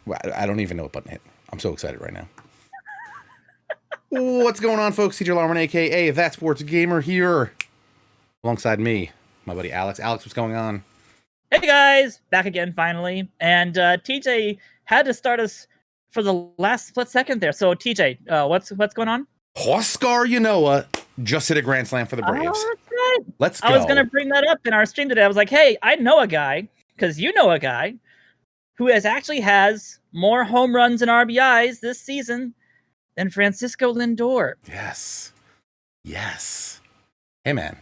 Well, I don't even know what button hit. I'm so excited right now. What's going on, folks? CJ Larman, a.k.a. That Sports Gamer here. Alongside me, my buddy Alex. Alex, what's going on? Hey guys, back again finally. And TJ had to start us for the last split second there. So TJ, what's going on? Oscar Yanoa just hit a grand slam for the Braves. Oh, that's right. Let's go. I was gonna bring that up in our stream today. I was like, hey, I know a guy, because you know a guy, who has more home runs and RBIs this season than Francisco Lindor. Yes. Hey man,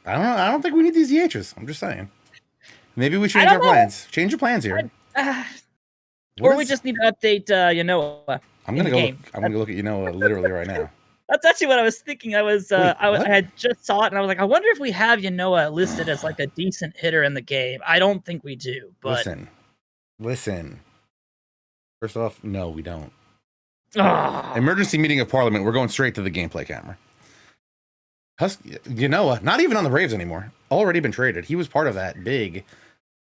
I don't think we need these DHs. I'm just saying. Maybe we change our plans. Change your plans here. Or we just need to update Yanoa. I'm gonna go look at Yanoa literally right now. That's actually what I was thinking. I had just saw it, and I was like, I wonder if we have Yanoa listed as like a decent hitter in the game. I don't think we do. But listen. First off, no, we don't. Emergency meeting of Parliament. We're going straight to the gameplay camera. Yanoa, not even on the Braves anymore. Already been traded. He was part of that big.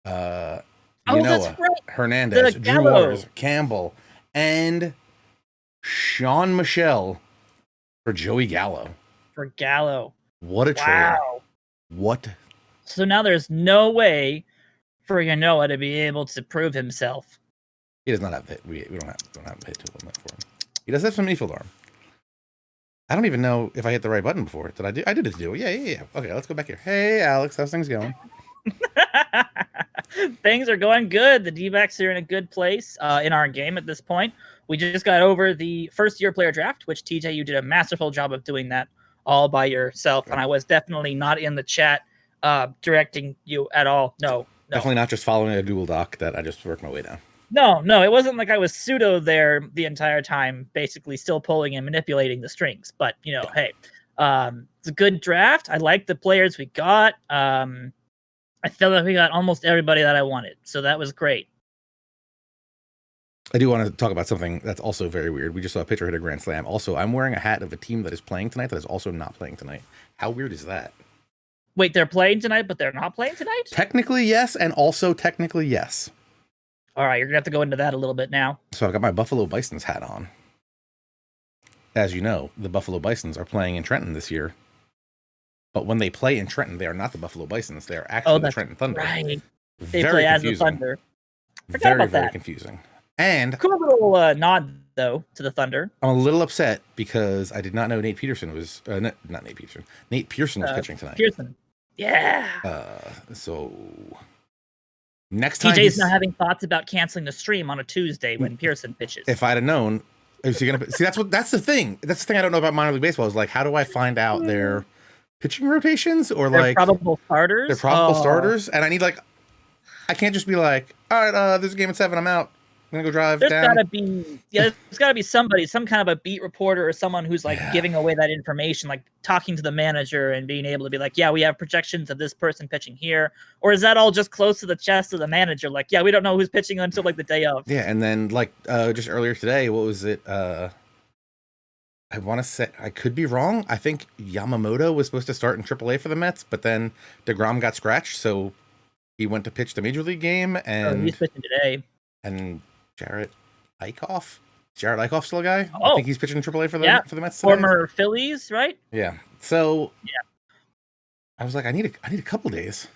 Yanoa, that's right. Hernandez, Drew Waters, Campbell, and Sean Michelle for Joey Gallo. What a trade! What? So now there's no way for Yanoa to be able to prove himself. He does not have hit. We don't have a hit to limit for him. He does have some infield arm. I don't even know if I hit the right button before. Did I do? I did it to do it. Yeah. Okay, let's go back here. Hey, Alex, how's things going? Things are going good. The D-backs are in a good place in our game at this point. We just got over the first-year player draft, which, TJ, you did a masterful job of doing that all by yourself, and I was definitely not in the chat directing you at all. No. Definitely not just following a Google Doc that I just worked my way down. No, it wasn't like I was pseudo there the entire time, basically still pulling and manipulating the strings. But, hey, it's a good draft. I like the players we got. I feel like we got almost everybody that I wanted, so that was great. I do want to talk about something that's also very weird. We just saw a pitcher hit a grand slam. Also, I'm wearing a hat of a team that is playing tonight that is also not playing tonight. How weird is that? Wait, they're playing tonight, but they're not playing tonight? Technically, yes, and also technically, yes. All right, you're going to have to go into that a little bit now. So I've got my Buffalo Bisons hat on. As you know, the Buffalo Bisons are playing in Trenton this year. But when they play in Trenton, they are not the Buffalo Bisons. They are actually the Trenton Thunder. Right. They play as the Thunder. Very confusing. And cool little nod, though, to the Thunder. I'm a little upset because I did not know Nate Peterson was... not Nate Peterson. Nate Pearson was pitching tonight. Pearson. Yeah. So... Next time TJ's not having thoughts about canceling the stream on a Tuesday when Pearson pitches. If I'd have known... Is he gonna see? That's the thing. That's the thing I don't know about minor league baseball is like, how do I find out their pitching rotations or their like probable starters? Their probable starters, and I need I can't just be like, all right, there's a game at 7. I'm out. I'm gonna go drive down. There's gotta be somebody, some kind of a beat reporter or someone who's giving away that information, like talking to the manager and being able to be like, yeah, we have projections of this person pitching here. Or is that all just close to the chest of the manager? Like, yeah, we don't know who's pitching until the day of. Yeah, and then just earlier today, what was it? I want to say, I could be wrong. I think Yamamoto was supposed to start in AAA for the Mets, but then DeGrom got scratched, so he went to pitch the Major League game, and he's pitching today. And Jared Eichhoff still a guy? I think he's pitching in AAA for the Mets today. Former Phillies, right? Yeah. So I was like, I need a couple days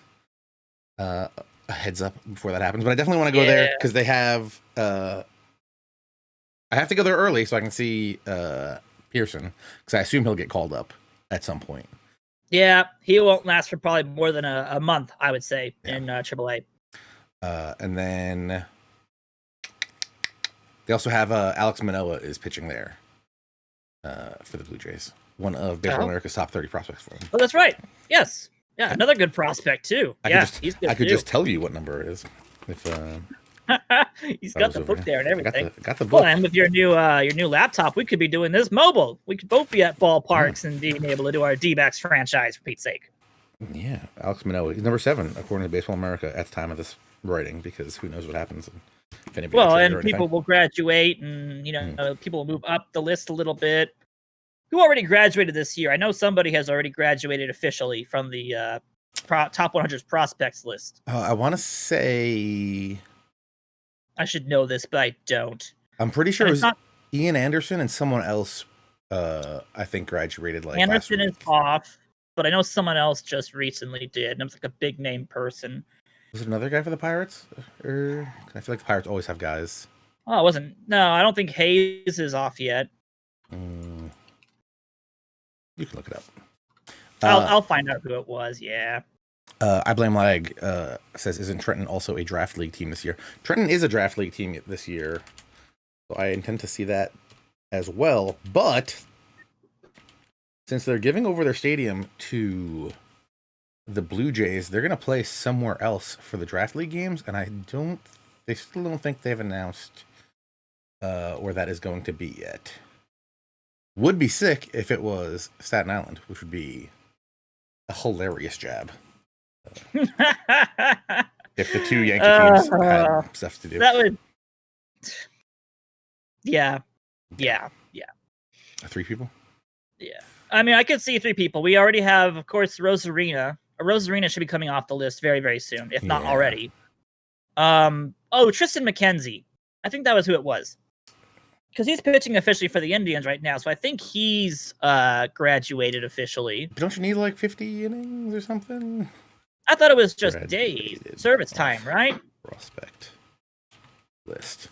a heads up before that happens, but I definitely want to go there because they have I have to go there early so I can see Pearson because I assume he'll get called up at some point. Yeah, he won't last for probably more than a month, I would say, in AAA. And then they also have Alex Manoah is pitching there for the Blue Jays. One of Baseball America's top 30 prospects for him. Oh, that's right. Yes. Yeah, another good prospect, too. He's good. I could just tell you what number it is. If he's got the book there and everything. Got the book. Well, and with your new laptop, we could be doing this mobile. We could both be at ballparks and being able to do our D-backs franchise, for Pete's sake. Yeah, Alex Manoah. He's number 7, according to Baseball America, at the time of this writing, because who knows what happens. And people will graduate, and people will move up the list a little bit. Who already graduated this year? I know somebody has already graduated officially from the top 100 prospects list. I want to say I should know this, but I don't. I'm pretty sure it was Ian Anderson and someone else. I think graduated like Anderson last week. is off, but I know someone else just recently did, and it was like a big name person. Was it another guy for the Pirates? Or I feel like the Pirates always have guys. Oh, it wasn't. No, I don't think Hayes is off yet. You can look it up. I'll find out who it was. Yeah. I Blame Lag says, isn't Trenton also a draft league team this year? Trenton is a draft league team this year, so I intend to see that as well. But since they're giving over their stadium to the Blue Jays, they're going to play somewhere else for the draft league games, and they still don't think they've announced where that is going to be yet. Would be sick if it was Staten Island, which would be a hilarious jab. If the two Yankee teams had stuff to do. That would... Yeah. 3 people? Yeah. I mean, I could see 3 people. We already have, of course, Rosarina. Rosarina should be coming off the list very, very soon, if not already. Tristan McKenzie. I think that was who it was. Because he's pitching officially for the Indians right now, so I think he's graduated officially. Don't you need like 50 innings or something? I thought it was just days. Service time, right? Prospect list.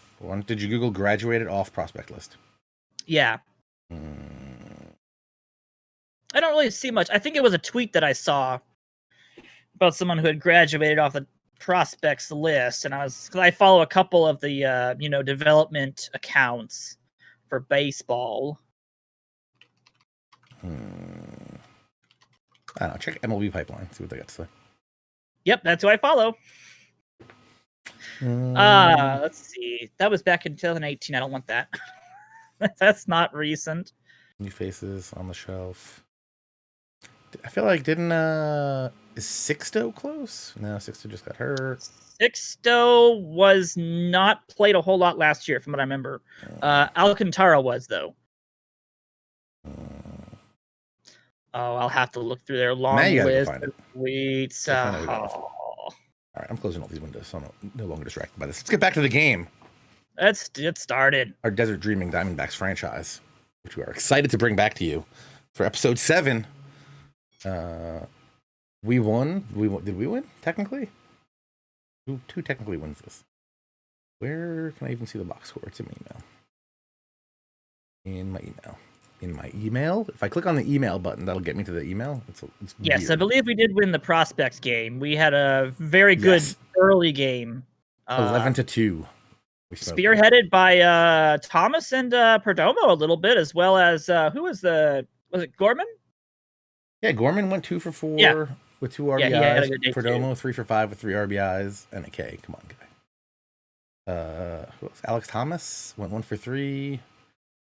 Did you Google graduated off prospect list? Yeah. I don't really see much. I think it was a tweet that I saw about someone who had graduated off the prospects list, and because I follow a couple of the development accounts for baseball. I don't know. Check MLB Pipeline. See what they got to say. Yep, that's who I follow. Let's see. That was back in 2018. I don't want that. That's not recent. New faces on the shelf. I feel like is Sixto close? No, Sixto just got hurt. Sixto was not played a whole lot last year, from what I remember. Alcantara was, though. I'll have to look through their long list of tweets. All right, I'm closing all these windows, so I'm no longer distracted by this. Let's get back to the game. Let's get started. Our Desert Dreaming Diamondbacks franchise, which we are excited to bring back to you for episode 7. We won. Did we win, technically? Who technically wins this? Where can I even see the box score? It's in my email. In my email? If I click on the email button, that'll get me to the email. It's yes, weird. I believe we did win the prospects game. We had a very good early game. 11-2. Spearheaded by Thomas and Perdomo a little bit, as well as was it Gorman? Yeah, Gorman went 2 for 4 with 2 RBIs. Yeah, he had a good day Perdomo too. 3 for 5 with 3 RBIs and a K. Come on, guy. Who else? Alex Thomas went 1 for 3,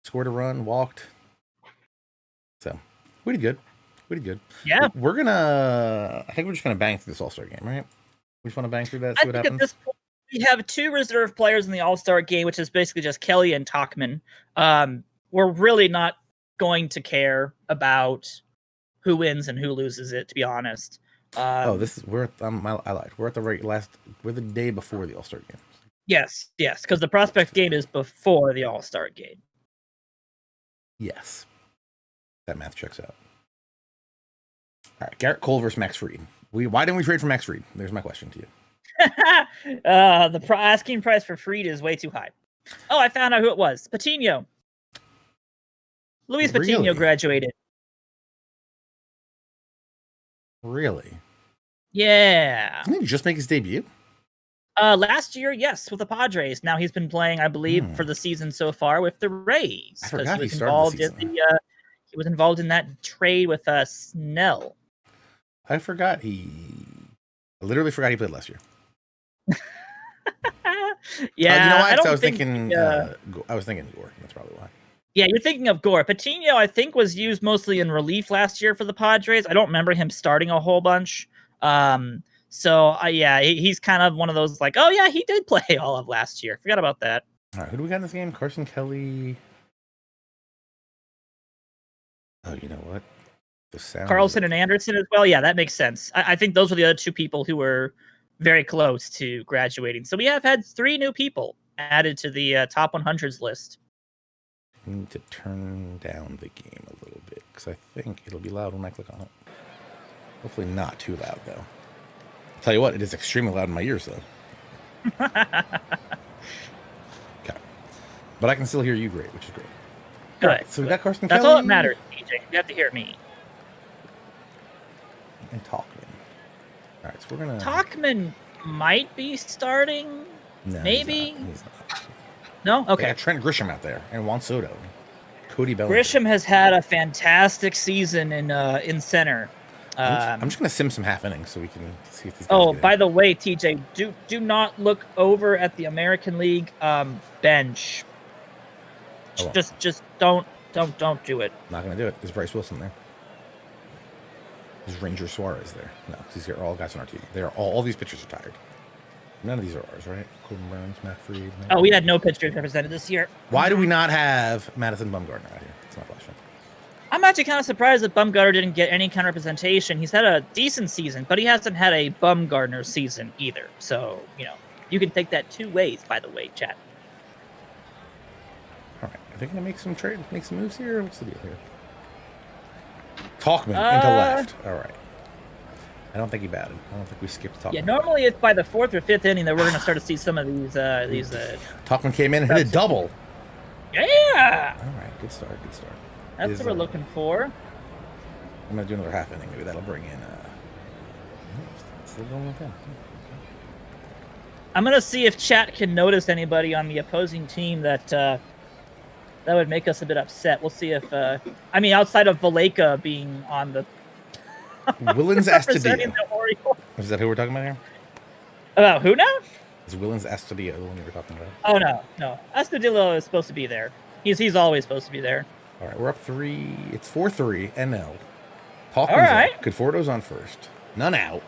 scored a run, walked. So we did good. Yeah, I think we're just gonna bang through this All-Star game, right? We just want to bang through that. See what happens. At this point, we have 2 reserve players in the All-Star game, which is basically just Kelly and Tachman. We're really not going to care about who wins and who loses it, to be honest. I lied. We're at we're the day before the All-Star game. Yes, because the prospect game is before the All-Star game. Yes. That math checks out. All right, Garrett Cole versus Max Fried. Why didn't we trade for Max Fried? There's my question to you. The asking price for Fried is way too high. Oh, I found out who it was. Patino. Luis Patino graduated. Really? Yeah. Didn't he just make his debut? Last year, yes, with the Padres. Now he's been playing, I believe, for the season so far with the Rays. I forgot he involved started the season. He was involved in that trade with Snell. I literally forgot he played last year. Yeah, you know why? I was thinking Gore. That's probably why. Yeah, you're thinking of Gore. Patino, I think, was used mostly in relief last year for the Padres. I don't remember him starting a whole bunch. He's kind of one of those like, oh yeah, he did play all of last year. Forgot about that. All right, who do we got in this game? Carson Kelly. Oh, you know what? Carlson and Anderson as well. Yeah, that makes sense. I think those were the other 2 people who were very close to graduating. So we have had 3 new people added to the top 100s list. I need to turn down the game a little bit because I think it'll be loud when I click on it. Hopefully not too loud, though. I'll tell you what, it is extremely loud in my ears, though. Okay. But I can still hear you great, which is great. Good. Right, so we got Carson That's Kelly. all that matters, DJ. You have to hear me. And Talkman. All right, so we're going to... Talkman might be starting. No, maybe? He's not. No? Okay. They got Trent Grisham out there and Juan Soto. Cody Bellinger. Grisham has had a fantastic season in center. I'm just going to sim some half innings so we can see if these guys Oh, by the way, TJ, do not look over at the American League bench. Just don't do it. Not going to do it. There's Bryce Wilson there. There's Ranger Suarez there. No, because these are all guys on our team. They are all these pitchers are tired. None of these are ours, right? Corbin Burns, Matt Fried. Oh, we had no pitchers represented this year. Why do we not have Madison Bumgarner out here? That's my question. I'm actually kind of surprised that Bumgarner didn't get any kind of representation. He's had a decent season, but he hasn't had a Bumgarner season either. So, you can take that two ways, by the way, chat. All right. Are they going to make some moves here? What's the deal here? Talkman into left. All right. I don't think he batted. I don't think we skipped Talkman. Yeah, normally it's by the 4th or 5th inning that we're going to start to see some of these. Talkman came in and hit a double. Yeah. All right. Good start. Good start. That's what we're looking for. I'm going to do another half inning. Maybe that'll bring in... still going with him. I'm going to see if chat can notice anybody on the opposing team that would make us a bit upset. We'll see if... outside of Valleca being on the... Willens Astudillo. Is that who we're talking about here? About who now? Is Willens Astudillo the one you were talking about? Oh, no. Astudillo is supposed to be there. He's always supposed to be there. All right, we're up 3. It's 4-3, NL. Talkman's all right. up. Conforto's on first. None out.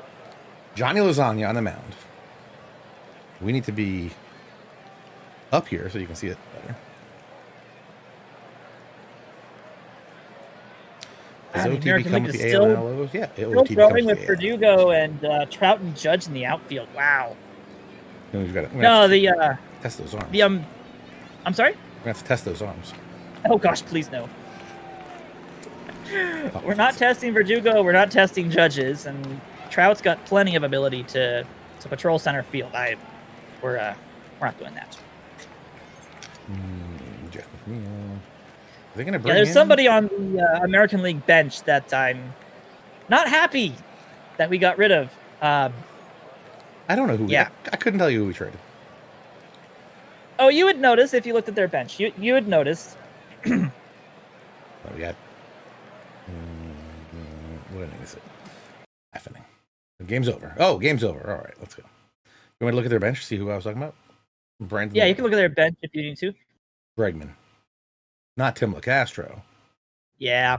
Johnny Lasagna on the mound. We need to be up here so you can see it better. Does OOTP come with the AL logos? Yeah, still throwing with Verdugo and Trout and Judge in the outfield. Wow. Test those arms. I'm sorry? We're going to have to test those arms. Oh, gosh, please no. We're not testing Verdugo. We're not testing Judges. And Trout's got plenty of ability to patrol center field. We're not doing that. Jeff McNeil. Are they going to bring there's in... somebody on the American League bench that I'm not happy that we got rid of. I don't know who. Yeah. I couldn't tell you who we traded. Oh, you would notice if you looked at their bench. You would notice. We got... what inning is it? Half inning. The game's over. Oh, game's over. All right, let's go. You want me to look at their bench, see who I was talking about? Brandon. Yeah, you can look at their bench if you need to. Bregman. Not Tim LaCastro. Yeah.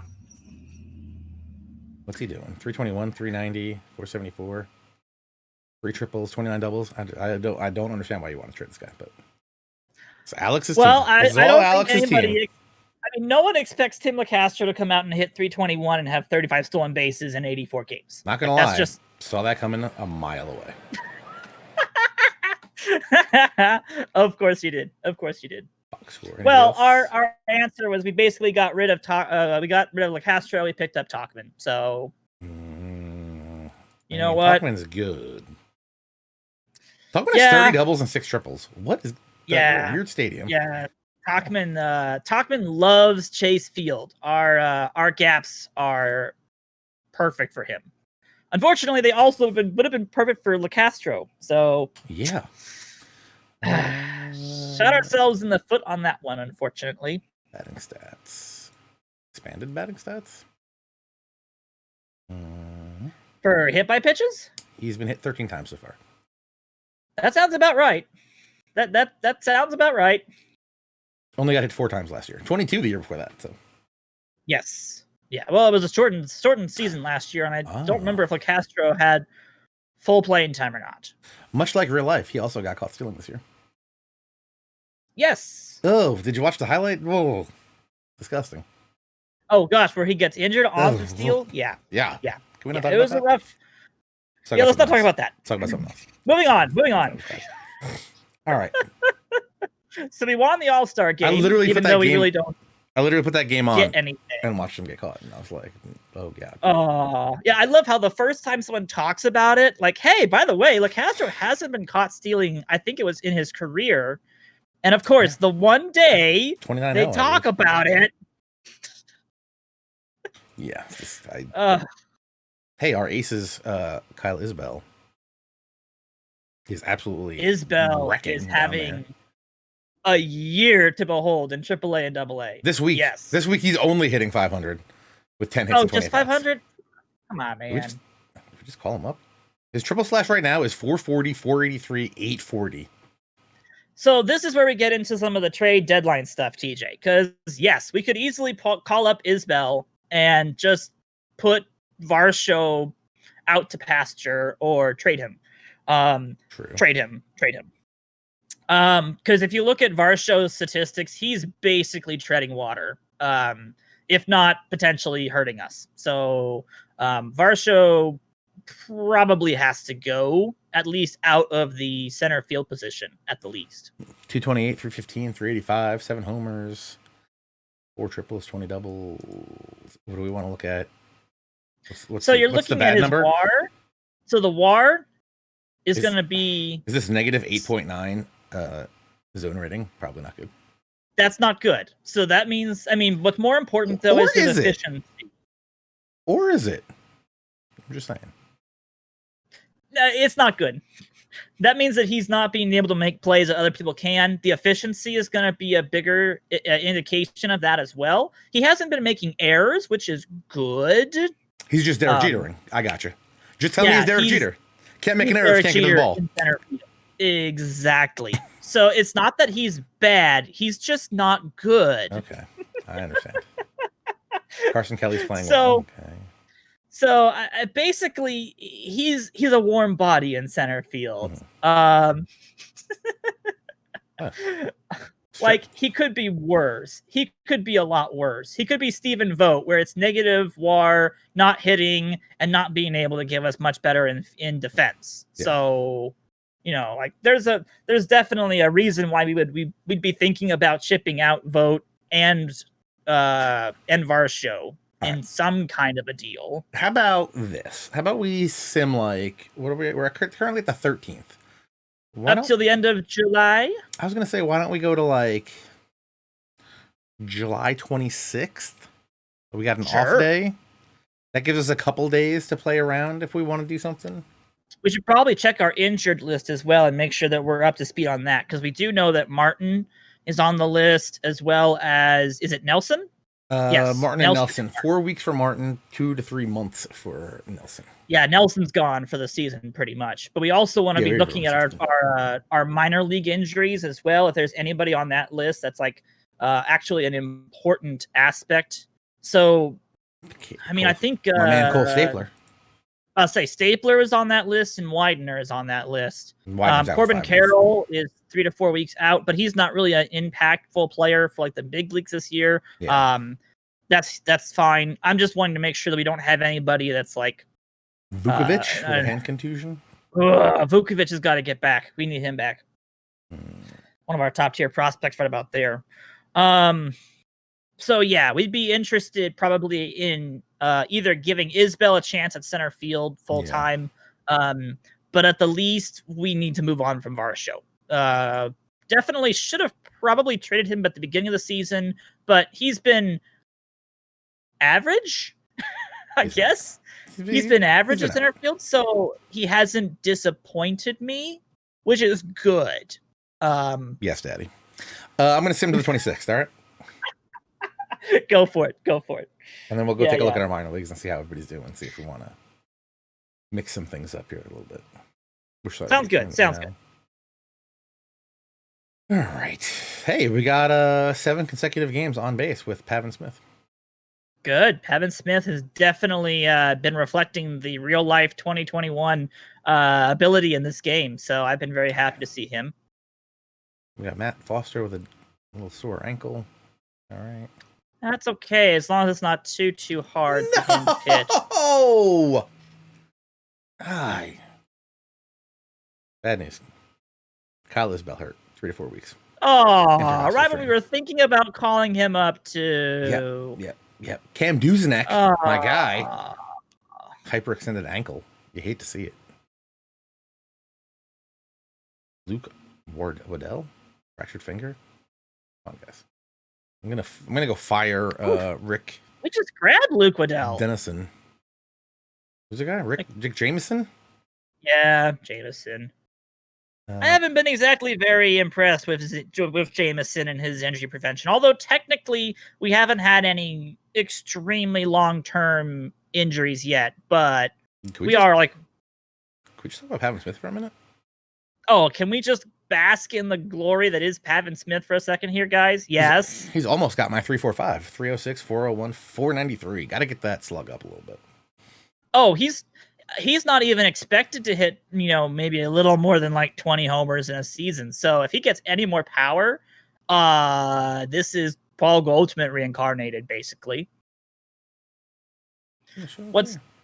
What's he doing? 321, 390, 474. 3 triples, 29 doubles. I don't understand why you want to trade this guy, but it's Alex's team. I don't think anybody... no one expects Tim LaCastro to come out and hit 321 and have 35 stolen bases in 84 games. Not gonna lie. Saw that coming a mile away. Of course you did. Well, our answer was we basically got rid of LaCastro. We picked up Talkman. So you know what? Talkman's good. Talkman has 30 doubles and 6 triples. What is that weird stadium? Yeah. Talkman loves Chase Field. Our gaps are perfect for him. Unfortunately, they also would have been perfect for LaCastro. So yeah. Shot ourselves in the foot on that one, unfortunately. Batting stats. Expanded batting stats? For hit by pitches? He's been hit 13 times so far. That sounds about right. That sounds about right. Only got hit 4 times last year. 22 the year before that. So. Yes. Yeah. Well, it was a shortened season last year, and I don't remember if LaCastro had full playing time or not. Much like real life, he also got caught stealing this year. Yes. Oh, did you watch the highlight? Whoa. Disgusting. Oh, gosh, where he gets injured on the steal? Yeah. Yeah. Yeah. Can we not talk about that? It was a rough... Yeah, let's not talk about that. Let's talk about something else. Moving on. All right. So we won the All-Star game, even though we really don't. I literally put that game on anything and watched him get caught, and I was like, "Oh god." Oh yeah, I love how the first time someone talks about it, like, hey, by the way, Castro hasn't been caught stealing. I think it was in his career, and of course, the one day they talk about it. Yeah. Hey, our aces, Kyle Isbell, is absolutely is having a year to behold in AAA and AA. This week, he's only hitting 500 with 10 hits. Oh, just 500? Come on, man. We just call him up. His triple slash right now is 440, 483, 840. So this is where we get into some of the trade deadline stuff, TJ. Because yes, we could easily call up Isbell and just put Varsho out to pasture or trade him. Trade him. Because if you look at Varsho's statistics, he's basically treading water, if not potentially hurting us. So Varsho probably has to go, at least out of the center field position, at the least. 228, 315, 385, 7 homers, 4 triples, 20 doubles. What do we want to look at? What's you're looking at his number? WAR. So the WAR is going to be... Is this negative 8.9 zone rating? Probably not good. That's not good. So that means... I mean, what's more important, though, is his efficiency. Or is it? I'm just saying. It's not good. That means that he's not being able to make plays that other people can. The efficiency is going to be a bigger indication of that as well. He hasn't been making errors, which is good. He's just Derek Jetering. I got you. Just tell me he's Derek Jeter. Can't make an error if he can't get the ball. Exactly. So it's not that he's bad. He's just not good. Okay. I understand. Carson Kelly's playing well. Okay. So basically, he's a warm body in center field. Like, he could be worse. He could be a lot worse. He could be Stephen Vogt, where it's negative WAR, not hitting, and not being able to give us much better in defense. Yeah. So, like, there's definitely a reason why we'd be thinking about shipping out Vogt and Varsho in some kind of a deal. How about this? How about we sim like, what are we're currently at the 13th. Up till the end of July? I was going to say, why don't we go to like July 26th? We got an off day. That gives us a couple days to play around if we want to do something. We should probably check our injured list as well and make sure that we're up to speed on that, because we do know that Martin is on the list, as well as, is it Nelson? Yes, Martin and Nelson. 4 weeks for Martin, 2 to 3 months for Nelson. Yeah, Nelson's gone for the season pretty much. But we also want to be looking at our minor league injuries as well. If there's anybody on that list that's like actually an important aspect. So, I mean, I think my man Cole Stapler. I'll say Stapler is on that list and Widener is on that list. Corbin Carroll is 3 to 4 weeks out, but he's not really an impactful player for like the big leagues this year. Yeah. That's fine. I'm just wanting to make sure that we don't have anybody that's like Vukovic with a hand contusion. Vukovic has got to get back. We need him back. One of our top tier prospects right about there. So yeah, we'd be interested probably in either giving Isbell a chance at center field full time, but at the least we need to move on from Varsho. Definitely should have probably traded him at the beginning of the season, but he's been average, I guess. He's been average at center field, so he hasn't disappointed me, which is good. Yes, Daddy. I'm going to sim to the 26th, all right? Go for it. And then we'll go take a look at our minor leagues and see how everybody's doing, see if we want to mix some things up here a little bit. Sounds good. All right. Hey, we got 7 consecutive games on base with Pavin Smith. Good. Pavin Smith has definitely been reflecting the real life 2021 ability in this game. So I've been very happy to see him. We got Matt Foster with a little sore ankle. All right. That's okay, as long as it's not too hard for him to pitch. Oh! Hi. Bad news. Kyle Isbell hurt. 3 to 4 weeks. Oh, right when we were thinking about calling him up to. Yep. Cam Duzenek, my guy. Hyperextended ankle. You hate to see it. Luke Waddell, fractured finger. Come on, guys. I'm gonna go fire Rick. We just grabbed Luke Waddell. Dennison. Who's the guy? Rick Jameson? Yeah, Jameson. I haven't been exactly very impressed with Jameson and his injury prevention. Although technically we haven't had any extremely long-term injuries yet, but we are like. Can we just talk about Pavin Smith for a minute? Oh, can we just bask in the glory that is Pavin Smith for a second here, guys? Yes. He's almost got my 345, 306, 401, 493. Got to get that slug up a little bit. Oh, he's not even expected to hit, maybe a little more than like 20 homers in a season. So if he gets any more power, this is Paul Goldschmidt reincarnated, basically. Yeah, sure,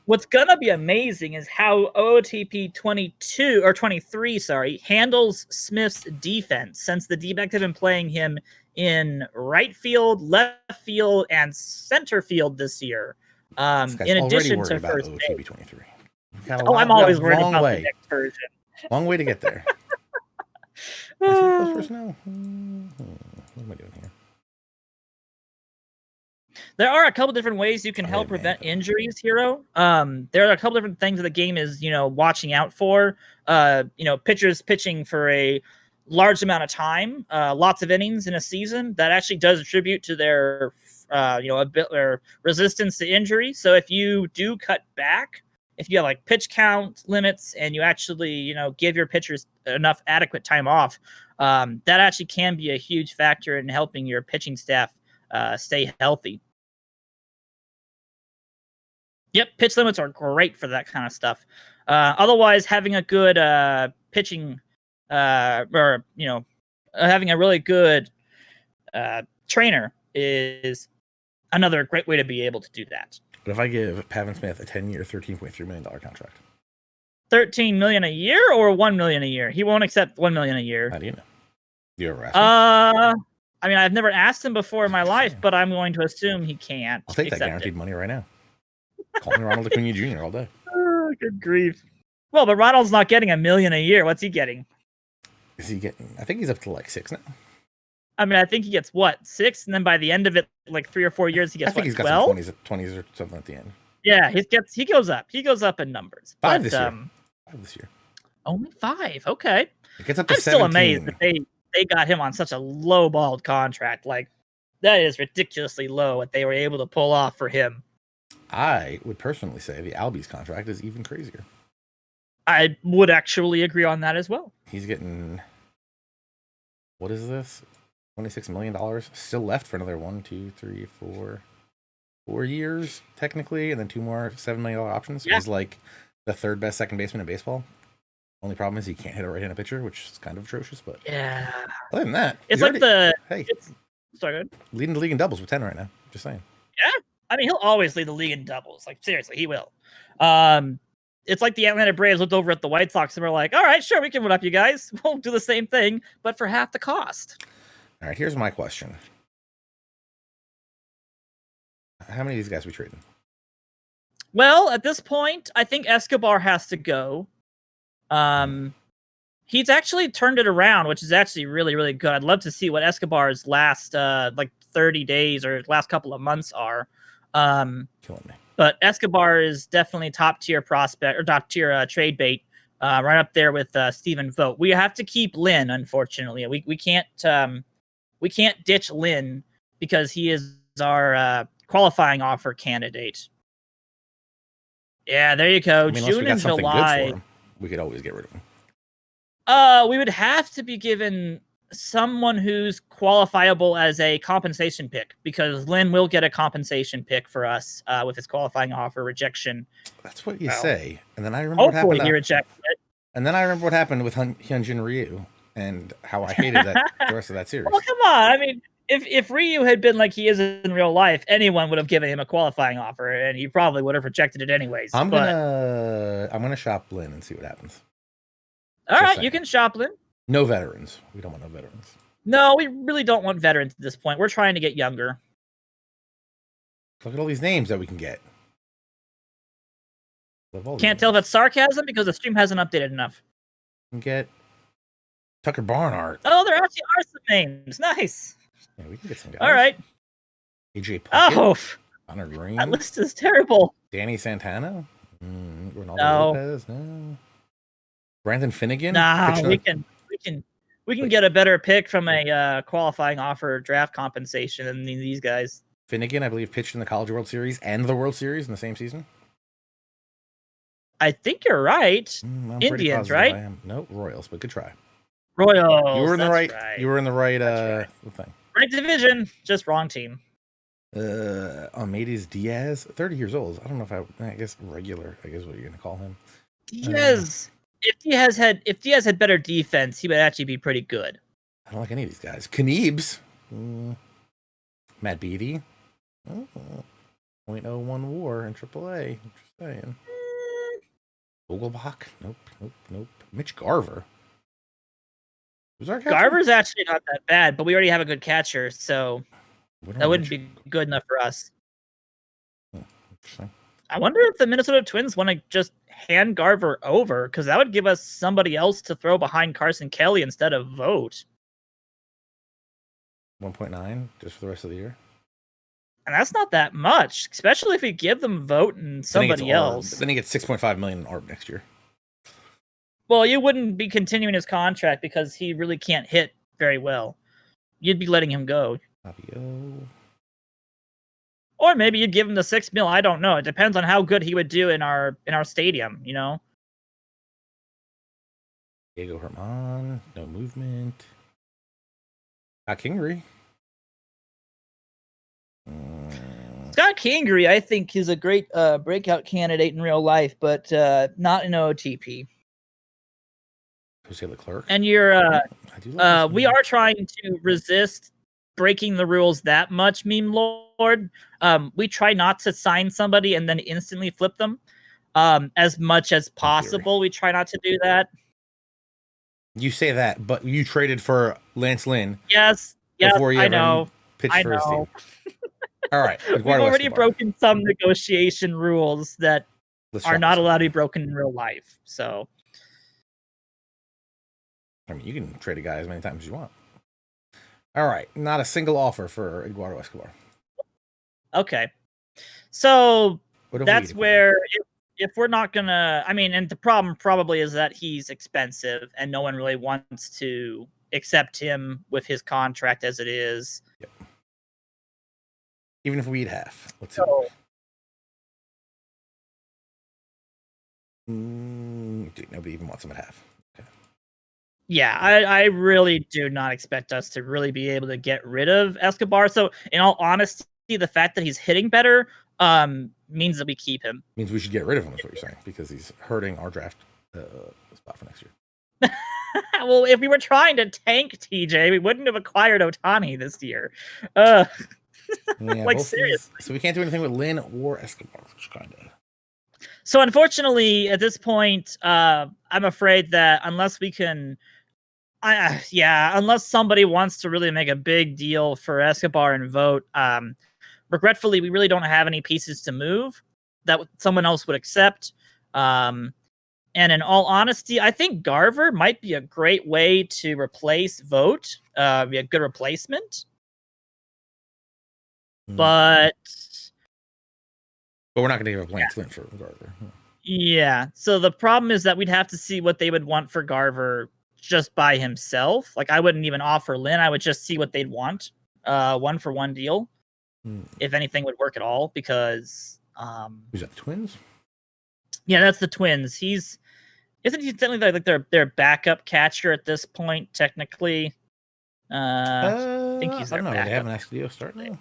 What's gonna be amazing is how OOTP 22 or 23, handles Smith's defense, since the D-backs have been playing him in right field, left field, and center field this year. In addition to first base. 23. I'm always worried about the next version. Long way to get there. Personnel. What am I doing here? There are a couple different ways you can help prevent injuries, Hero. There are a couple different things that the game is, watching out for. Pitchers pitching for a large amount of time, lots of innings in a season, that actually does attribute to their, their resistance to injury. So if you do cut back, if you have like pitch count limits and you actually, give your pitchers enough adequate time off, that actually can be a huge factor in helping your pitching staff stay healthy. Yep, pitch limits are great for that kind of stuff. Otherwise, having a good pitching, having a really good trainer is another great way to be able to do that. But if I give Pavin Smith a 10-year, $13.3 million contract, $13 million a year or $1 million a year? He won't accept $1 million a year. How do you know? Do you ever ask him? I've never asked him before in my life, but I'm going to assume he can't. I'll take that guaranteed money right now. Call me Ronald Acuna Jr. all day. Oh, good grief. Well, but Ronald's not getting $1 million a year. What's he getting? Is he getting? I think he's up to like 6 now. I think he gets 6, and then by the end of it, like 3 or 4 years, he gets. I think he's got 12? Some 20s or something at the end. Yeah, he goes up. He goes up in numbers. 5 this year. 5 this year. Only 5. Okay. It gets up to I'm 17. Still amazed that they got him on such a low-balled contract. Like, that is ridiculously low what they were able to pull off for him. I would personally say the Albies contract is even crazier. I would actually agree on that as well. He's getting, what is this? $26 million still left for another 1, 2, 3, 4 years technically, and then 2 more $7 million options. Yeah. He's like the 3rd best second baseman in baseball. Only problem is he can't hit a right-handed pitcher, which is kind of atrocious. But yeah, other than that, it's like sorry, good. Leading the league in doubles with 10 right now. Just saying. Yeah, he'll always lead the league in doubles. Like seriously, he will. It's like the Atlanta Braves looked over at the White Sox and were like, "All right, sure, we can one up you guys. We'll do the same thing, but for half the cost." All right, here's my question: how many of these guys are we trading? Well, at this point, I think Escobar has to go. He's actually turned it around, which is actually really, really good. I'd love to see what Escobar's last 30 days or last couple of months are. Killing me. But Escobar is definitely top tier prospect or top tier trade bait, right up there with Stephen Vogt. We have to keep Lynn, unfortunately. We can't ditch Lynn because he is our qualifying offer candidate. Yeah, there you go. June and July. We could always get rid of him. We would have to be given someone who's qualifiable as a compensation pick, because Lynn will get a compensation pick for us with his qualifying offer rejection. That's what you say. And then I remember what happened. He rejected it. And then I remember what happened with Hyunjin Ryu and how I hated that the rest of that series. Well, come on. I mean, if Ryu had been like he is in real life, anyone would have given him a qualifying offer, and he probably would have rejected it anyways. I'm gonna shop Lynn and see what happens. All right, you can shop Lynn. No veterans. We don't want no veterans. No, we really don't want veterans at this point. We're trying to get younger. Look at all these names that we can get. Can't tell if that's sarcasm because the stream hasn't updated enough. We can get Tucker Barnhart. Oh, there actually are some names. Nice. Yeah, we can get some guys. All right. AJ Puckett. Oh, Connor Green. that list is terrible. Danny Santana. Ronaldo No. Lopez. No. Brandon Finnegan. Nah, we can get a better pick from a qualifying offer draft compensation than these guys. Finnegan, I believe, pitched in the College World Series and the World Series in the same season. I think you're right. Indians, right? Nope, Royals, but good try. Royals. You were in the right. You were in the right thing. Right division, just wrong team. Amadis Diaz, 30 years old. I don't know if I guess regular. I guess what you're gonna call him. Diaz. If Diaz had better defense, he would actually be pretty good. I don't like any of these guys. Kniebs. Matt Beatty. 0.01 WAR in AAA. Just saying. Vogelbach. Nope. Mitch Garver. Who's our catcher? Garver's actually not that bad, but we already have a good catcher, so that wouldn't be good enough for us. Interesting. I wonder if the Minnesota Twins want to just hand Garver over, because that would give us somebody else to throw behind Carson Kelly instead of Vogt. 1.9 just for the rest of the year. And that's not that much, especially if we give them Vogt and somebody else. Then he gets 6.5 million in ARB next year. Well, you wouldn't be continuing his contract because he really can't hit very well. You'd be letting him go. Fabio. Or maybe you'd give him the $6 million. I don't know. It depends on how good he would do in our stadium, you know? Diego Herman. No movement. Kingery. Scott Kingery, I think, is a great breakout candidate in real life, but not in OOTP. Jose Leclerc. And we are trying to resist breaking the rules that much, Meme Lord. We try not to sign somebody and then instantly flip them. As much as possible, we try not to do that. You say that, but you traded for Lance Lynn. Yes, I know. Pitched for his team. All right. We've already broken some negotiation rules that are not allowed to be broken in real life. So, I mean, you can trade a guy as many times as you want. All right. Not a single offer for Eduardo Escobar. Okay. So that's where if we're not going to, I mean, and the problem probably is that he's expensive and no one really wants to accept him with his contract as it is. Yep. Even if we eat half. Let's see. Nobody even wants him at half. Okay. Yeah, I really do not expect us to really be able to get rid of Escobar. So, in all honesty, the fact that he's hitting better means that we keep him. Means we should get rid of him, is what you're saying, because he's hurting our draft spot for next year. Well, if we were trying to tank TJ, we wouldn't have acquired Ohtani this year. Yeah, like, seriously. So we can't do anything with Lynn or Escobar, which kind of. So unfortunately, at this point, I'm afraid that unless we can, unless somebody wants to really make a big deal for Escobar and Vogt, regretfully, we really don't have any pieces to move that someone else would accept. And in all honesty, I think Garver might be a great way to replace Vogt, be a good replacement. But we're not going to give up Lance Lynn for Garver. Yeah. So the problem is that we'd have to see what they would want for Garver just by himself. Like, I wouldn't even offer Lynn. I would just see what they'd want. 1-for-1 deal. If anything would work at all, because Who's that, the Twins? Yeah, that's the Twins. Isn't he technically like their backup catcher at this point, technically? I think he's their backup. They have an Astudillo start now.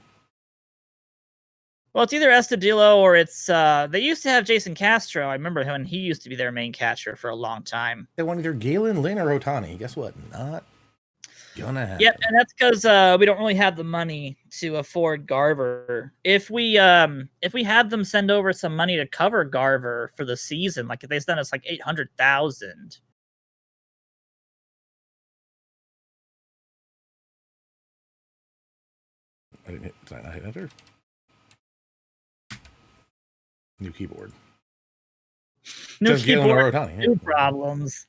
Well, it's either Estudillo or it's they used to have Jason Castro. I remember when he used to be their main catcher for a long time. They want either Galen, Lynn, or Ohtani. Guess what? Not gonna happen. Yep, and that's because we don't really have the money to afford Garver. If we had them send over some money to cover Garver for the season, like if they sent us like $800,000, Did I not hit enter? New keyboard. New keyboard, new problems.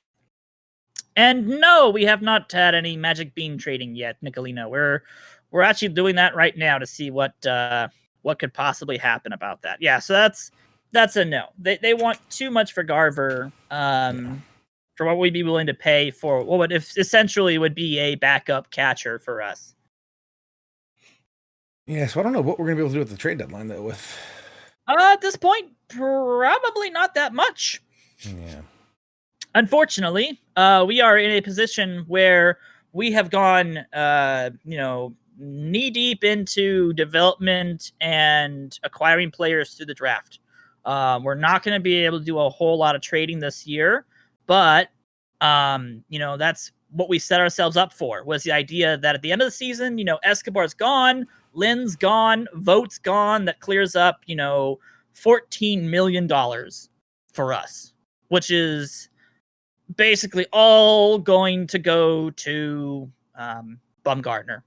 And no, we have not had any magic bean trading yet, Nicolino. We're actually doing that right now to see what could possibly happen about that. Yeah, so that's a no. They want too much for Garver, for what we'd be willing to pay for what would essentially would be a backup catcher for us. Yeah, so I don't know what we're gonna be able to do with the trade deadline though. With at this point, probably not that much. Yeah. Unfortunately, we are in a position where we have gone, knee deep into development and acquiring players through the draft. We're not going to be able to do a whole lot of trading this year, but that's what we set ourselves up for. Was the idea that at the end of the season, Escobar's gone, Lynn's gone, Vote's gone. That clears up, $14 million for us, which is basically all going to go to Bumgarner.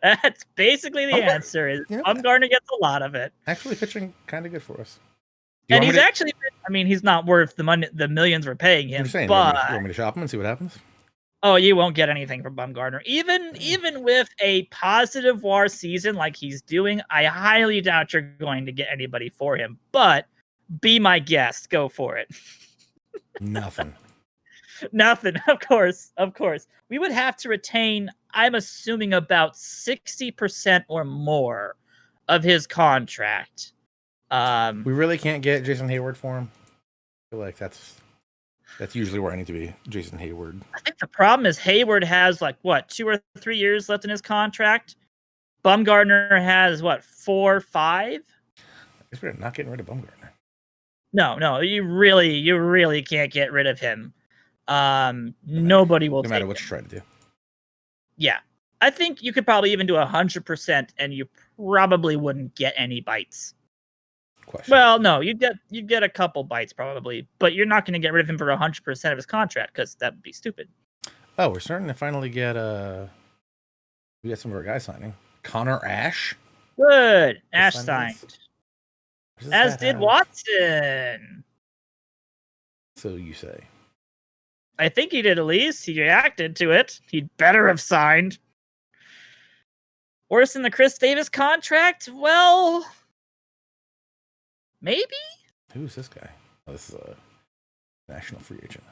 That's basically the answer. Is Bumgarner gets a lot of it. Actually, pitching kind of good for us. And he's actually, he's not worth the money, the millions we're paying him. Saying, but you want me to shop him and see what happens? Oh, you won't get anything from Bumgarner. Even with a positive WAR season like he's doing, I highly doubt you're going to get anybody for him. But be my guest. Go for it. Nothing. Nothing. Of course. We would have to retain, I'm assuming, about 60% or more of his contract. We really can't get Jason Hayward for him. I feel like that's usually where I need to be. Jason Hayward. I think the problem is Hayward has 2 or 3 years left in his contract. Bumgarner has 4 or 5. I guess we're not getting rid of Bumgarner. No, you really can't get rid of him. Nobody will. No matter what you try to do. Yeah, I think you could probably even do 100%, and you probably wouldn't get any bites. Question. Well, no, you'd get a couple bites probably, but you're not going to get rid of him for 100% of his contract because that would be stupid. Oh, we're starting to finally get we got some of our guys signing. Connor Ash. Good, Ash signed. As did Watson. So you say. I think he did at least. He reacted to it. He'd better have signed. Worse than the Chris Davis contract? Well, maybe? Who's this guy? Oh, this is a national free agent.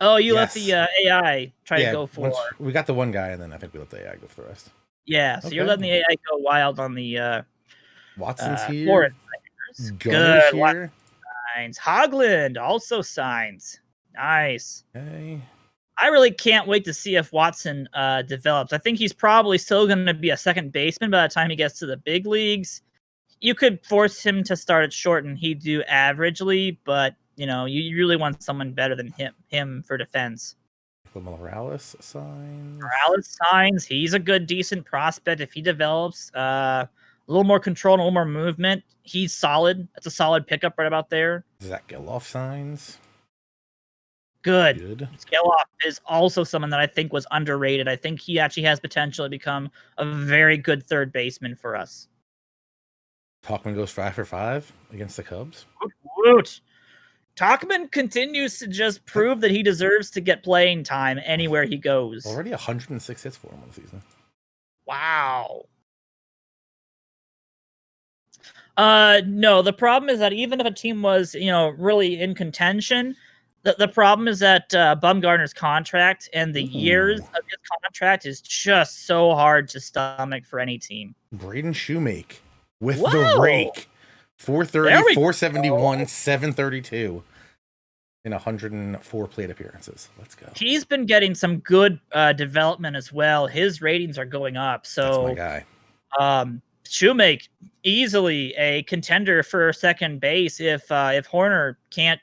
Oh, you let the AI try to go for. We got the one guy, and then I think we let the AI go for the rest. Yeah, so you're letting the AI go wild on the Watson's here. Good. Watson signs. Hogland also signs. Nice. Okay. I really can't wait to see if Watson develops. I think he's probably still going to be a second baseman by the time he gets to the big leagues. You could force him to start at short and he'd do averagely, but you really want someone better than him for defense. Morales signs. He's a good, decent prospect. If he develops a little more control and a little more movement, he's solid. That's a solid pickup right about there. Zach Geloff signs. Good. Geloff is also someone that I think was underrated. I think he actually has potential to become a very good third baseman for us. Talkman goes 5 for 5 against the Cubs. Woot. Talkman continues to just prove that he deserves to get playing time anywhere he goes. Already 106 hits for him on the season. Wow. No, the problem is that even if a team was, really in contention, the problem is that Bumgarner's contract and the years of his contract is just so hard to stomach for any team. Braden Shoemake with the rake. 430, 471, 732 in 104 plate appearances. Let's go. He's been getting some good development as well. His ratings are going up. So that's my guy. Shoemake easily a contender for second base if Horner can't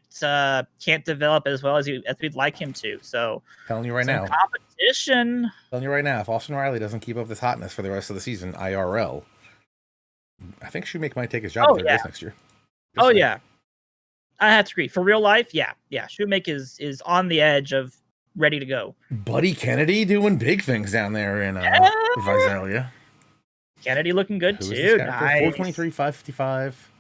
develop as well as we'd like him to. So telling you right now, competition. Telling you right now, if Austin Riley doesn't keep up this hotness for the rest of the season, IRL, I think Shoemake might take his job next year. Yeah, I have to agree. For real life, yeah. Shoemake is on the edge of ready to go. Buddy Kennedy doing big things down there in Visalia. Kennedy looking good Who too. Is this character? Nice. 423, 555,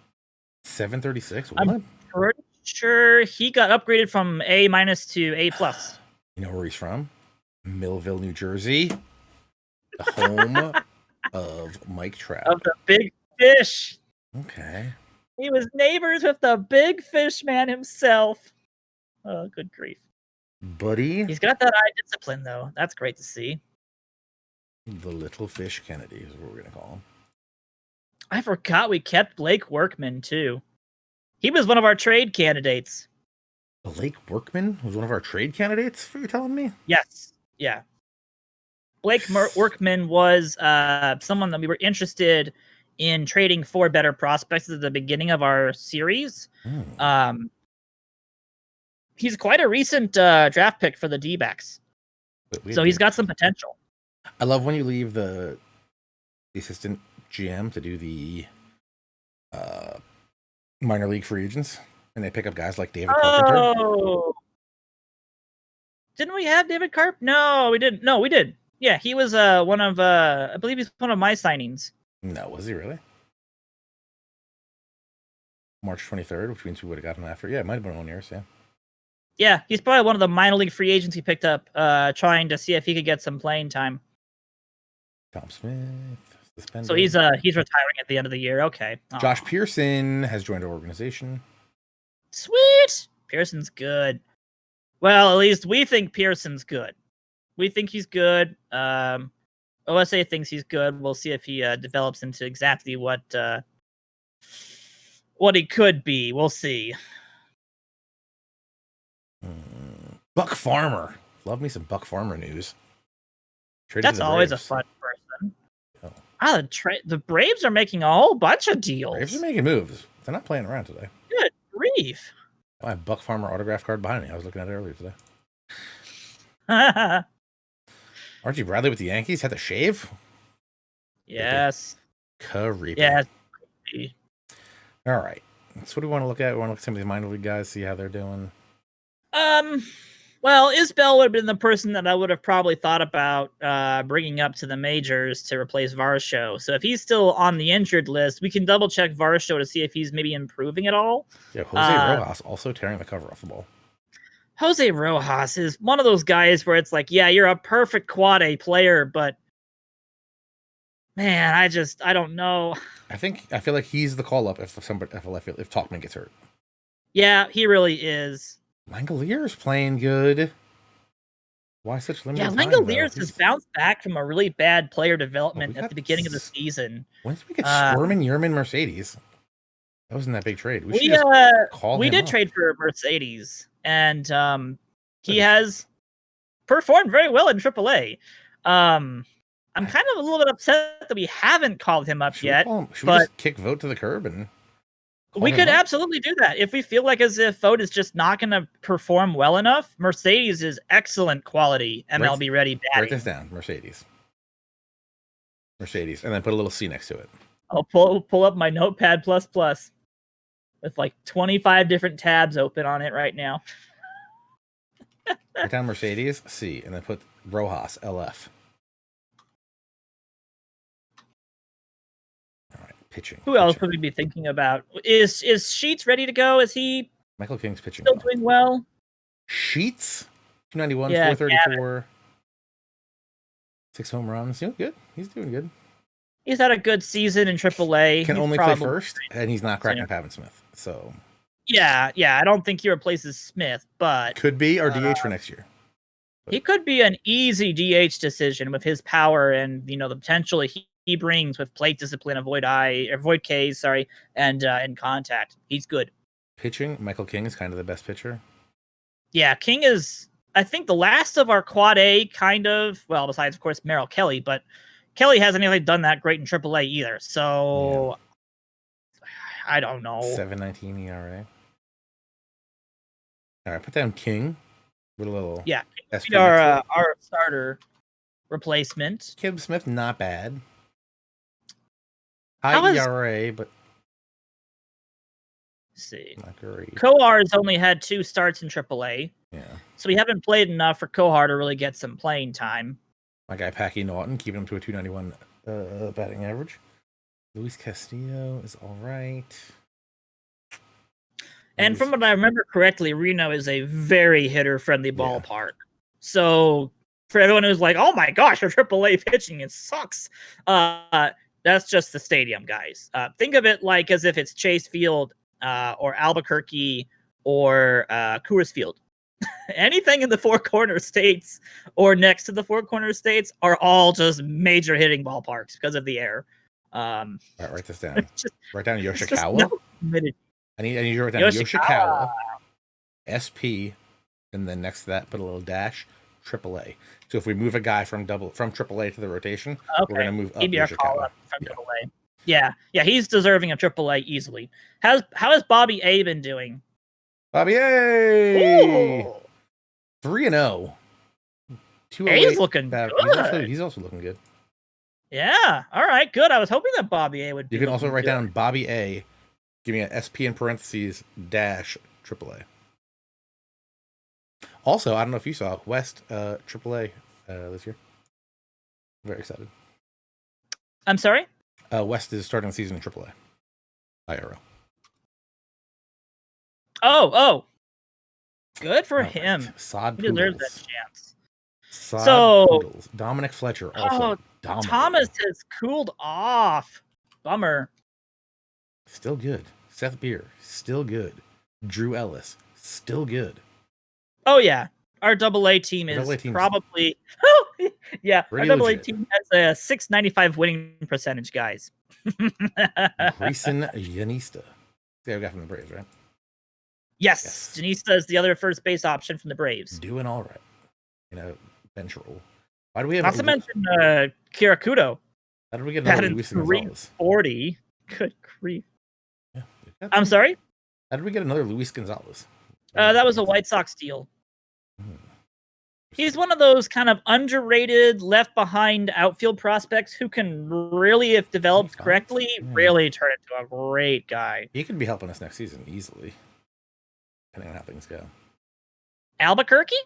736. What? I'm pretty sure he got upgraded from A- to A+. You know where he's from? Millville, New Jersey. The home of Mike Trout. Of the Big Fish. Okay. He was neighbors with the Big Fish man himself. Oh, good grief. Buddy. He's got that eye discipline, though. That's great to see. The Little Fish Kennedy is what we're going to call him. I forgot we kept Blake Workman, too. He was one of our trade candidates. Blake Workman was one of our trade candidates, you're telling me? Yes. Yeah. Blake Workman was someone that we were interested in trading for better prospects at the beginning of our series. He's quite a recent draft pick for the D-backs. So he's got some potential. I love when you leave the assistant GM to do the minor league free agents, and they pick up guys like David Carpenter. Oh, didn't we have David Carp? No, we didn't. No, we did. Yeah, he was one of I believe he's one of my signings. No, was he really? March 23rd, which means we would have got him after. Yeah, it might have been 1 year. Yeah. Yeah, he's probably one of the minor league free agents he picked up, trying to see if he could get some playing time. Tom Smith suspended. So he's retiring at the end of the year. Okay. Josh Pearson has joined our organization. Sweet. Pearson's good. Well, at least we think Pearson's good. We think he's good. OSA thinks he's good. We'll see if he develops into exactly what he could be. We'll see. Buck Farmer. Love me some Buck Farmer news. That's always a fun person. Oh. The Braves are making a whole bunch of deals. Braves are making moves. They're not playing around today. Good grief. I have Buck Farmer autograph card behind me. I was looking at it earlier today. Archie Bradley with the Yankees had to shave? Yes. Creepy. Yeah. All right. So what do we want to look at? We want to look at some of these minor league guys, see how they're doing. Well, Isbell would have been the person that I would have probably thought about bringing up to the majors to replace Varsho. So if he's still on the injured list, we can double check Varsho to see if he's maybe improving at all. Yeah, Jose Rojas also tearing the cover off the ball. Jose Rojas is one of those guys where it's like, yeah, you're a perfect quad A player, but man, I don't know. I feel like he's the call up if Talkman gets hurt. Yeah, he really is. Langalier's playing good. Why such limited time? Yeah, Langoliers has bounced back from a really bad player development at the beginning of the season. When did we get Squirmin, Yerman, Mercedes? That wasn't that big trade. We did trade for Mercedes, and he has performed very well in AAA. I'm kind of a little bit upset that we haven't called him up yet. Should we just kick Vote to the curb and? We could absolutely do that. If we feel like as if Vote is just not going to perform well enough, Mercedes is excellent quality MLB ready batting. Write this down, Mercedes, and then put a little C next to it. I'll pull up my Notepad++ with like 25 different tabs open on it right now. Write down Mercedes, C, and then put Rojas, LF. Pitching. Who else would we be thinking about? Is Sheets ready to go? Is he Michael King's pitching still doing well? Sheets 291, 434, 6 home runs. He's good. He's doing good. He's had a good season in AAA. Can only play first, and he's not cracking Pavin Smith. So yeah. I don't think he replaces Smith, but could be our DH for next year. He could be an easy DH decision with his power and the potential he brings with plate discipline, avoid Ks, and contact. He's good. Pitching, Michael King is kind of the best pitcher. Yeah, King is, I think, the last of our quad A besides, of course, Merrill Kelly, but Kelly hasn't really done that great in AAA either. So, I don't know. 7.19 ERA. All right, put down King with a little. Yeah, our starter replacement. Kim Smith, not bad. High ERA, but let's see. Not great. Coar's only had 2 starts in AAA. Yeah. So we haven't played enough for Kohar to really get some playing time. My guy Packy Naughton, keeping him to a 291 batting average. Luis Castillo is all right. And from what I remember correctly, Reno is a very hitter-friendly ballpark. So for everyone who's like, "Oh my gosh, our AAA pitching, it sucks," that's just the stadium, guys. Think of it like as if it's Chase Field or Albuquerque or Coors Field. Anything in the Four Corner States or next to the Four Corner States are all just major hitting ballparks because of the air. All right, write this down. Write down Yoshikawa. No I need you to write down Yoshikawa, SP, and then next to that put a little dash, AAA. So if we move a guy from AAA to the rotation, we're gonna move up Yoshikawa. From AAA. Yeah, he's deserving of AAA easily. How has Bobby A been doing? Bobby A, 3-0. A's looking good. He's also looking good. Yeah. All right. Good. I was hoping that Bobby A would. You can also write down Bobby A. Give me an SP in parentheses dash AAA. Also, I don't know if you saw West AAA this year. I'm very excited. I'm sorry? West is starting the season in AAA. IRL. Oh. Good for him. Right. Sod he Poodles. Deserves that chance. Sod Poodles. Dominic Fletcher also. Thomas has cooled off. Bummer. Still good. Seth Beer, still good. Drew Ellis, still good. Oh yeah, our AA team is probably. Yeah, our AA team has a .695 winning percentage, guys. Grayson Janista. Yeah, we got from the Braves, right? Yes. Janista is the other first base option from the Braves. Doing all right. Bench roll. Why do we have? Not to mention Kirakudo. How did we get another Luis Gonzalez? 340. Good grief. Yeah, I'm sorry? How did we get another Luis Gonzalez? That was a White Sox deal. He's one of those kind of underrated, left behind outfield prospects who can really, if developed correctly, really turn into a great guy. He could be helping us next season easily, depending on how things go. Albuquerque?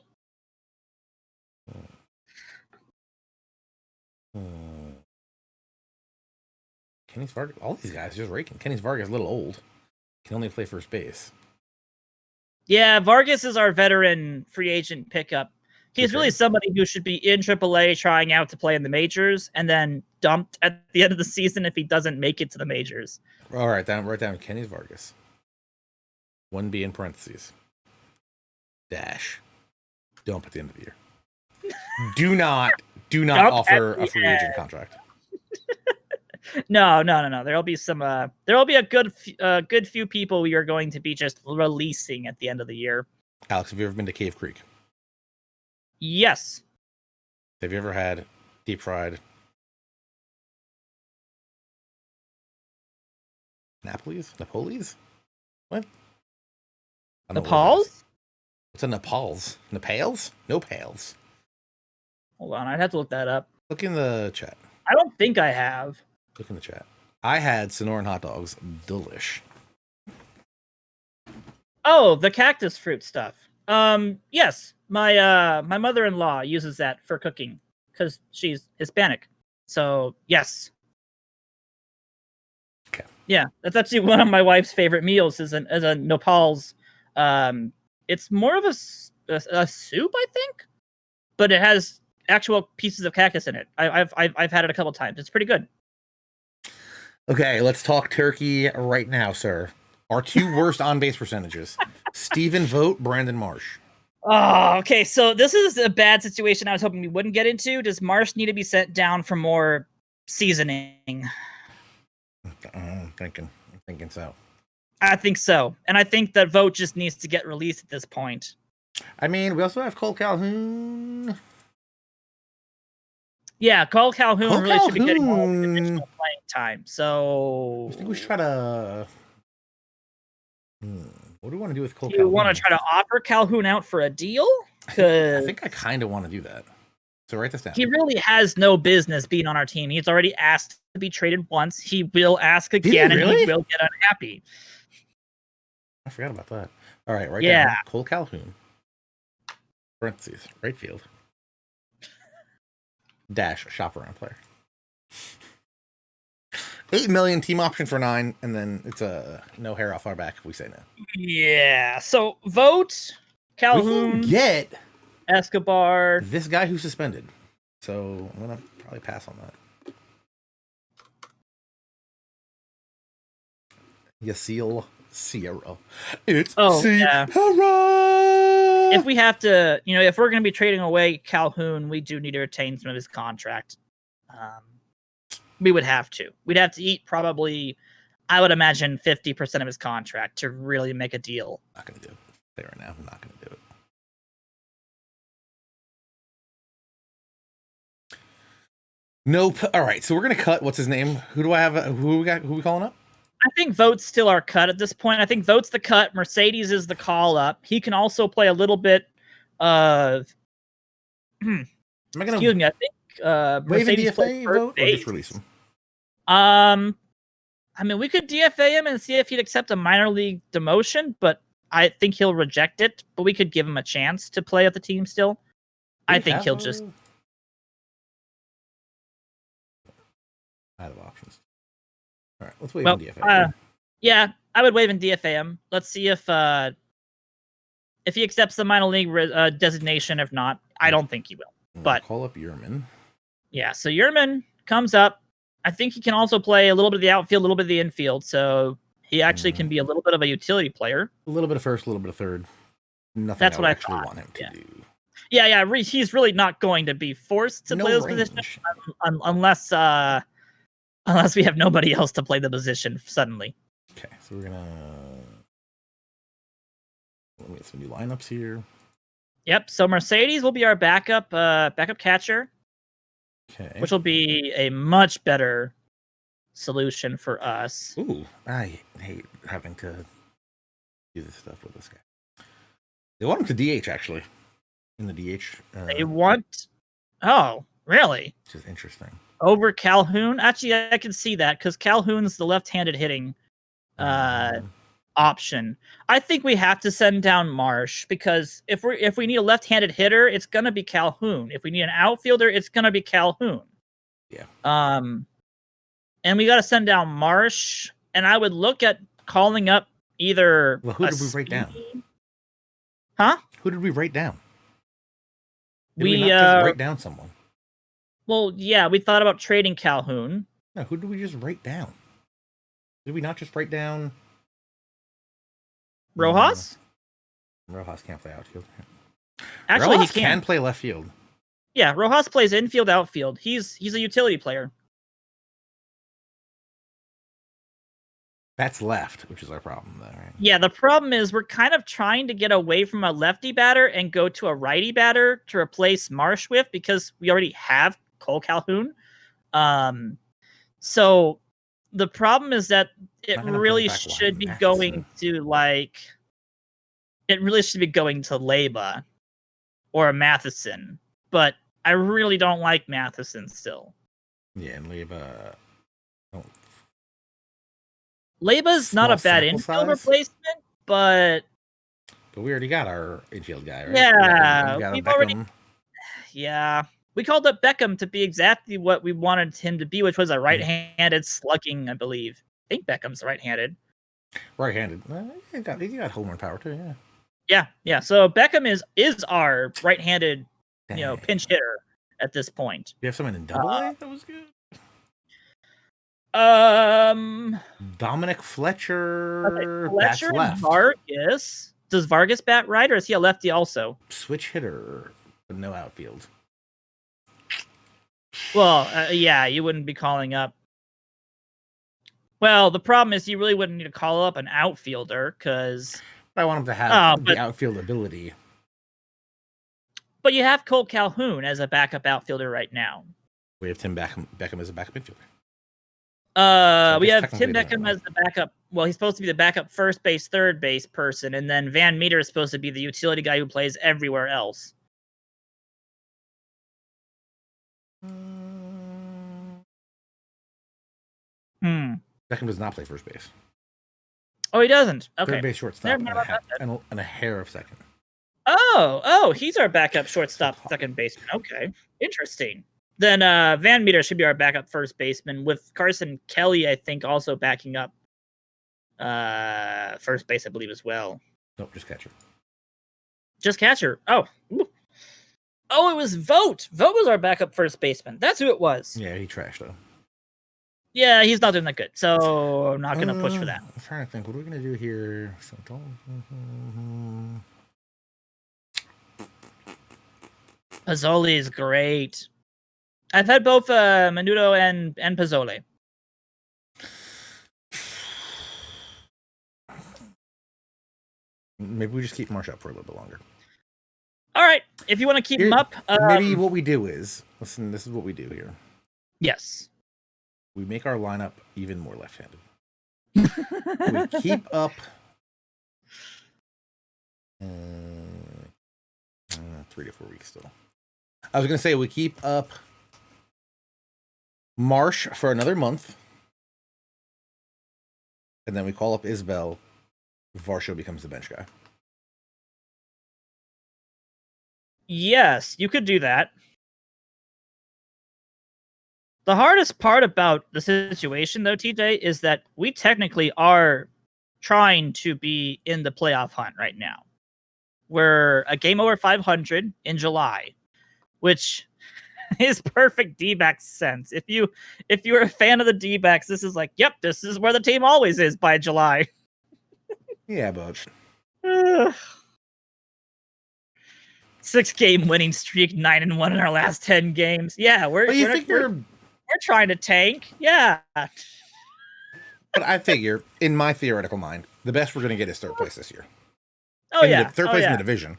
Kenny's Vargas. All these guys just raking. Kenny's Vargas is a little old. Can only play first base. Yeah, Vargas is our veteran free agent pickup. He's really somebody who should be in AAA trying out to play in the majors and then dumped at the end of the season if he doesn't make it to the majors. All right, write down Kenny's Vargas. 1B in parentheses. Dash. Dump at the end of the year. Do not offer a free agent contract. No. There'll be some. There'll be a good few people we are going to be just releasing at the end of the year. Alex, have you ever been to Cave Creek? Yes. Have you ever had deep fried Napoles? What? Nepals? What's a Nepals? Nepals? No pals. Hold on, I'd have to look that up. Look in the chat. I don't think I have. Look in the chat. I had Sonoran hot dogs. Delish. Oh, the cactus fruit stuff. Yes. My mother-in-law uses that for cooking because she's Hispanic. So yes. Okay. Yeah, that's actually one of my wife's favorite meals is a nopals. It's more of a soup, I think, but it has actual pieces of cactus in it. I've had it a couple times. It's pretty good. Okay, let's talk turkey right now, sir. Our two worst on-base percentages. Steven Vogt, Brandon Marsh. Oh, okay. So this is a bad situation I was hoping we wouldn't get into. Does Marsh need to be sent down for more seasoning? I'm thinking so. I think so. And I think that Vogt just needs to get released at this point. I mean, we also have Cole Calhoun. Yeah, Cole Calhoun really should be getting more additional playing time. So I think we should try to... What do we want to do with Cole Calhoun? Do you want to try to offer Calhoun out for a deal? I think I kind of want to do that. So write this down. He really has no business being on our team. He's already asked to be traded once. He will ask again, and he will get unhappy. I forgot about that. All right, right down. Cole Calhoun. Parentheses, right field. Dash, shop around player. 8 million team option for 9, and then it's a no hair off our back if we say no. Yeah. So vote Calhoun. We can get Escobar. This guy who's suspended. So I'm gonna probably pass on that. Yasiel Sierra. It's Sierra. Yeah. If we have to, if we're going to be trading away Calhoun, we do need to retain some of his contract. We would have to. We'd have to eat probably, I would imagine, 50% of his contract to really make a deal. Not going to do it. Say right now, I'm not going to do it. Nope. All right, so we're going to cut. What's his name? Who do I have? Who we calling up? I think Vote's still our cut at this point. I think Vote's the cut. Mercedes is the call up. He can also play a little bit of. Excuse me. I think Mercedes DFA Vote or just release him. I mean, we could DFA him and see if he'd accept a minor league demotion, but I think he'll reject it. But we could give him a chance to play at the team still. I think he'll just. Out of options. All right, let's waive in DFA. Yeah, I would waive in DFA him. Let's see if he accepts the minor league designation. If not, I don't think he will. But call up Yerman. Yeah, so Yerman comes up. I think he can also play a little bit of the outfield, a little bit of the infield. So he actually can be a little bit of a utility player. A little bit of first, a little bit of third. Nothing. That's what I actually want him to do. Yeah. He's really not going to be forced to play those positions unless we have nobody else to play the position suddenly. Okay, so we're gonna let me get some new lineups here. Yep. So Mercedes will be our backup catcher. Okay. Which will be a much better solution for us. Ooh, I hate having to do this stuff with this guy. They want him to DH actually. In the DH. They want. Oh, really? Which is interesting. Over Calhoun? Actually, I can see that because Calhoun's the left-handed hitting option. I think we have to send down Marsh because if we need a left-handed hitter, it's gonna be Calhoun. If we need an outfielder, it's gonna be Calhoun. Yeah. And we got to send down Marsh, and I would look at calling up either. Well, who did we write down? Huh? Who did we write down? Did we not just write down someone. Well, yeah, we thought about trading Calhoun. No, who did we just write down? Did we not just write down Rojas? Rojas can't play outfield. Actually, Rojas he can play left field. Yeah, Rojas plays infield, outfield. He's a utility player. That's left, which is our problem, though, right? Yeah, the problem is we're kind of trying to get away from a lefty batter and go to a righty batter to replace Marsh with because we already have Cole Calhoun. So the problem is that it really should be going to Leyba or Matheson, but I really don't like Matheson still. Yeah, and Leyba. Leba's not a bad infield replacement, but we already got our infield guy, right? Yeah, we've already. Yeah, we called up Beckham to be exactly what we wanted him to be, which was a right-handed slugging, I believe. I think Beckham's right-handed. Right-handed. He got home run power too. Yeah. So Beckham is our right-handed, pinch hitter at this point. You have someone in Double-A that was good. Dominic Fletcher. Fletcher and Vargas. Does Vargas bat right, or is he a lefty also? Switch hitter, but no outfield. Well, yeah, you wouldn't be calling up. Well, the problem is you really wouldn't need to call up an outfielder because I want him to have the outfield ability. But you have Cole Calhoun as a backup outfielder right now. We have Tim Beckham as a backup infielder. So we have Tim Beckham as the backup. Well, he's supposed to be the backup first base, third base person, and then Van Meter is supposed to be the utility guy who plays everywhere else. Beckham does not play first base. Oh, he doesn't. Okay. Third base, shortstop, and a hair of second. Oh, he's our backup shortstop, second baseman. Okay, interesting. Then Van Meter should be our backup first baseman, with Carson Kelly, I think, also backing up first base, I believe, as well. Nope, just catcher. Just catcher. Oh. Oh, it was Vogt. Vogt was our backup first baseman. That's who it was. Yeah, he trashed though. Yeah, he's not doing that good, so I'm not going to push for that. I'm trying to think. What are we going to do here? Pozzoli is great. I've had both Menudo and Pozzoli. Maybe we just keep Marsh up for a little bit longer. All right. If you want to keep him up. Maybe what we do is, listen, this is what we do here. Yes. We make our lineup even more left-handed. We keep up 3 to 4 weeks still. I was going to say we keep up Marsh for another month. And then we call up Isbell. Varsho becomes the bench guy. Yes, you could do that. The hardest part about the situation, though, TJ, is that we technically are trying to be in the playoff hunt right now. We're a game over 500 in July, which is perfect D-backs sense. If you're a fan of the D-backs, this is like, yep, this is where the team always is by July. Yeah, but 6-game winning streak, 9-1 in our last 10 games. Yeah, we're trying to tank. Yeah. But I figure, in my theoretical mind, the best we're going to get is third place this year. Oh, yeah. Third place in the division.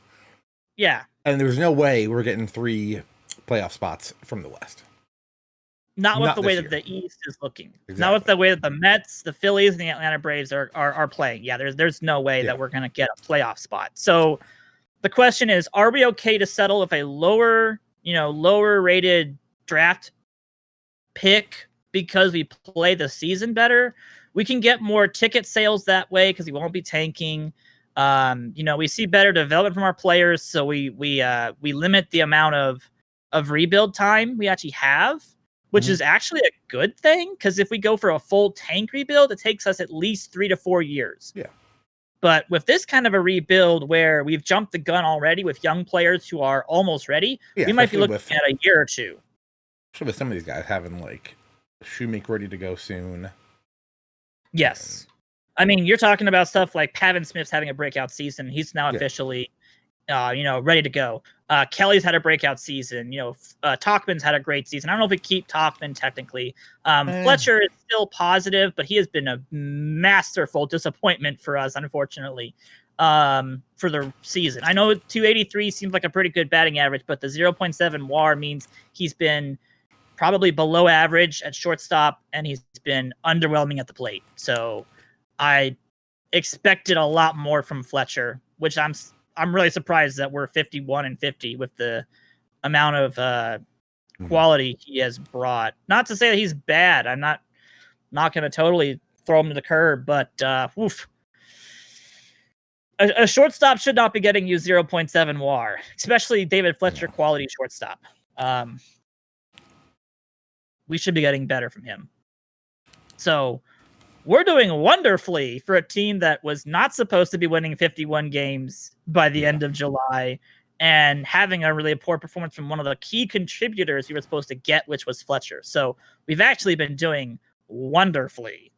Yeah. And there's no way we're getting 3 playoff spots from the West. Not with the way that the East is looking. Exactly. Not with the way that the Mets, the Phillies, and the Atlanta Braves are playing. Yeah, there's no way that we're going to get a playoff spot. So the question is, are we okay to settle with a lower rated draft pick because we play the season better? We can get more ticket sales that way because we won't be tanking. We see better development from our players, so we limit the amount of rebuild time we actually have, which is actually a good thing, because if we go for a full tank rebuild, it takes us at least 3 to 4 years. Yeah. But with this kind of a rebuild where we've jumped the gun already with young players who are almost ready, we might be looking at a year or two. Especially with some of these guys having like Shoemaker ready to go soon. Yes. I mean, you're talking about stuff like Pavin Smith's having a breakout season. He's now officially, ready to go. Kelly's had a breakout season. Talkman's had a great season. I don't know if we keep Talkman technically. Fletcher is still positive, but he has been a masterful disappointment for us, unfortunately, for the season. I know 283 seems like a pretty good batting average, but the 0.7 WAR means he's been probably below average at shortstop, and he's been underwhelming at the plate. So I expected a lot more from Fletcher, which I'm really surprised that we're 51-50 with the amount of quality he has brought. Not to say that he's bad. I'm not going to totally throw him to the curb, but a shortstop should not be getting you 0.7 WAR, especially David Fletcher quality shortstop. We should be getting better from him. So we're doing wonderfully for a team that was not supposed to be winning 51 games by the end of July and having a really poor performance from one of the key contributors you were supposed to get, which was Fletcher. So we've actually been doing wonderfully,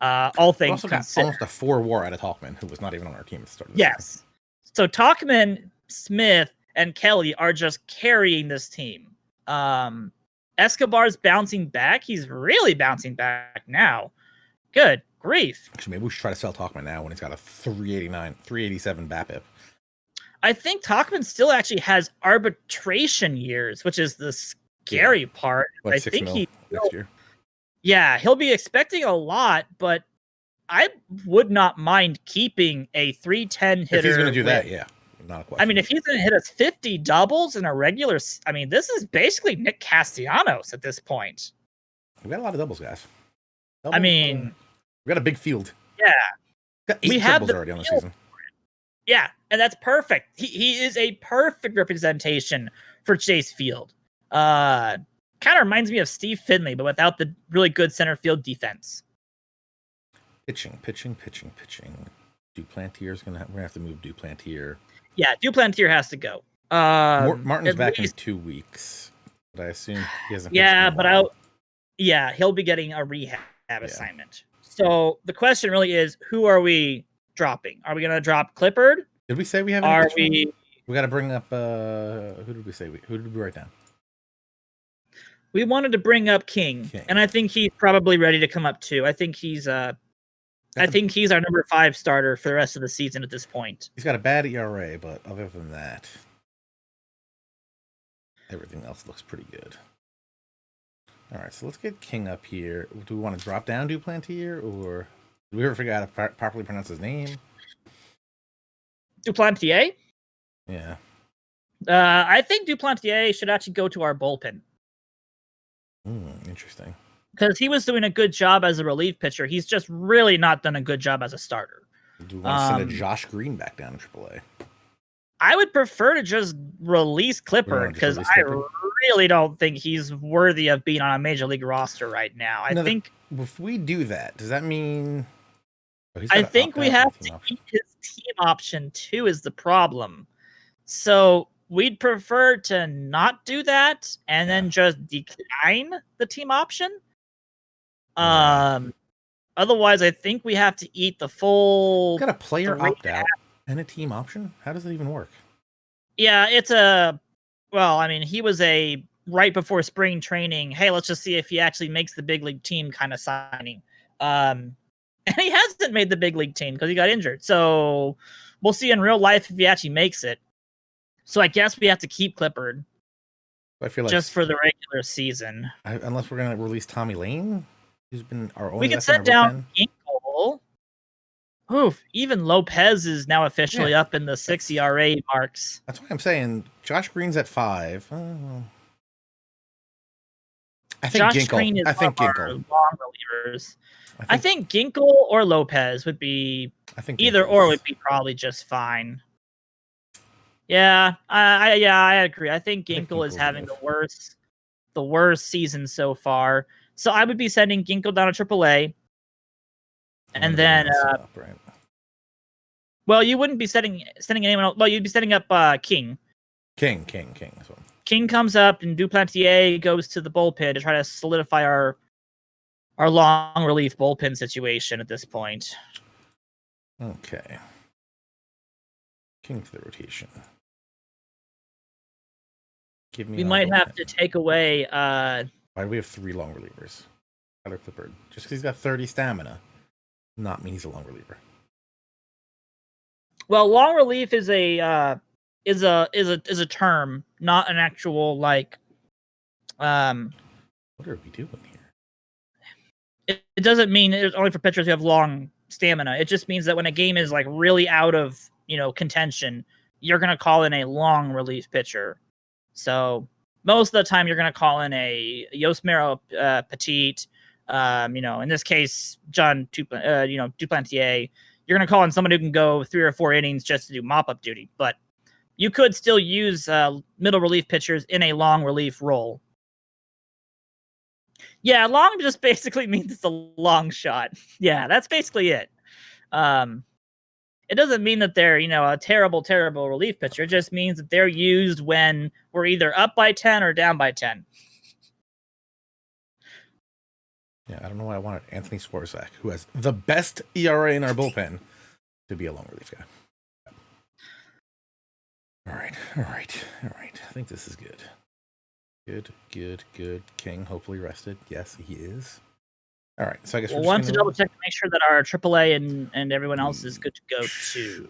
all things considered. Almost a 4 WAR out of Talkman, who was not even on our team at the start of the season. So Talkman, Smith, and Kelly are just carrying this team. Escobar's bouncing back. He's really bouncing back now. Good grief. Actually, maybe we should try to sell Talkman now when he's got a 387 BABIP. I think Talkman still actually has arbitration years, which is the scary part. Like I 6 think mil next year. Yeah, he'll be expecting a lot, but I would not mind keeping a 310 hitter. If he's going to do that, yeah. Not a question. I mean, if he's going to hit us 50 doubles in a regular... I mean, this is basically Nick Castellanos at this point. We got a lot of doubles, guys. I mean... we got a big field. Yeah. Got 8 triples already on the season. Yeah, and that's perfect. He is a perfect representation for Chase Field. Kind of reminds me of Steve Finley, but without the really good center field defense. Pitching. Duplantier we're gonna have to move Duplantier. Yeah, Duplantier has to go. Martin's back in 2 weeks, but I assume he hasn't. Yeah, but he'll be getting a rehab assignment. So the question really is, who are we dropping? Are we gonna drop Clippard? Did we say we have? Are we? We got to bring up. Who did we say? Who did we write down? We wanted to bring up King, and I think he's probably ready to come up too. I think he's our number 5 starter for the rest of the season at this point. He's got a bad ERA, but other than that, everything else looks pretty good. All right, so let's get King up here. Do we want to drop down Duplantier, or do we ever figure out how to properly pronounce his name? Duplantier? Yeah. I think Duplantier should actually go to our bullpen. Interesting. Because he was doing a good job as a relief pitcher. He's just really not done a good job as a starter. Do we want to send a Josh Green back down to AAA? I would prefer to just release Clippard because I really don't think he's worthy of being on a major league roster right now. I think if we do that, does that mean? I think we have to keep his team option too. Is the problem? So we'd prefer to not do that and then just decline the team option. Otherwise, I think we have to eat the full. Got a player opt out and a team option. How does that even work? Yeah, it's he was a right before spring training. Hey, let's just see if he actually makes the big league team kind of signing. And he hasn't made the big league team because he got injured. So we'll see in real life if he actually makes it. So I guess we have to keep Clippard. I feel like just for the regular season, unless we're gonna release Tommy Lane, who's been our only. We could set down Ginkle. Oof, even Lopez is now officially up in the 6 ERA marks. That's why I'm saying Josh Green's at 5. I think Ginkle. I think Ginkle. Long relievers. I think Ginkle or Lopez would be. I think either or would be probably just fine. Yeah, I agree. I think Ginkle is having the worst season so far. So I would be sending Ginkle down to AAA, and then. Well, you wouldn't be sending anyone else. Well, you'd be setting up King. King. So. King comes up, and Duplantier goes to the bullpen to try to solidify our long relief bullpen situation at this point. Okay. King to the rotation. We might have to take away. Why do we have 3 long relievers? Tyler Clippard. Just because he's got 30 stamina, not mean he's a long reliever. Well, long relief is a term, not an actual like. What are we doing here? It doesn't mean it's only for pitchers who have long stamina. It just means that when a game is like really out of contention, you're gonna call in a long relief pitcher. So most of the time, you're gonna call in a Yosmero Petit. In this case, John Duplantier. You're going to call in somebody who can go 3 or 4 innings just to do mop-up duty. But you could still use middle relief pitchers in a long relief role. Yeah, long just basically means it's a long shot. Yeah, that's basically it. It doesn't mean that they're, a terrible, terrible relief pitcher. It just means that they're used when we're either up by 10 or down by 10. Yeah, I don't know why I wanted Anthony Swarzak, who has the best ERA in our bullpen, to be a long relief guy. All right. I think this is good. Good. King, hopefully rested. Yes, he is. All right, so I guess we'll want to double check to make sure that our AAA and everyone else is good to go too.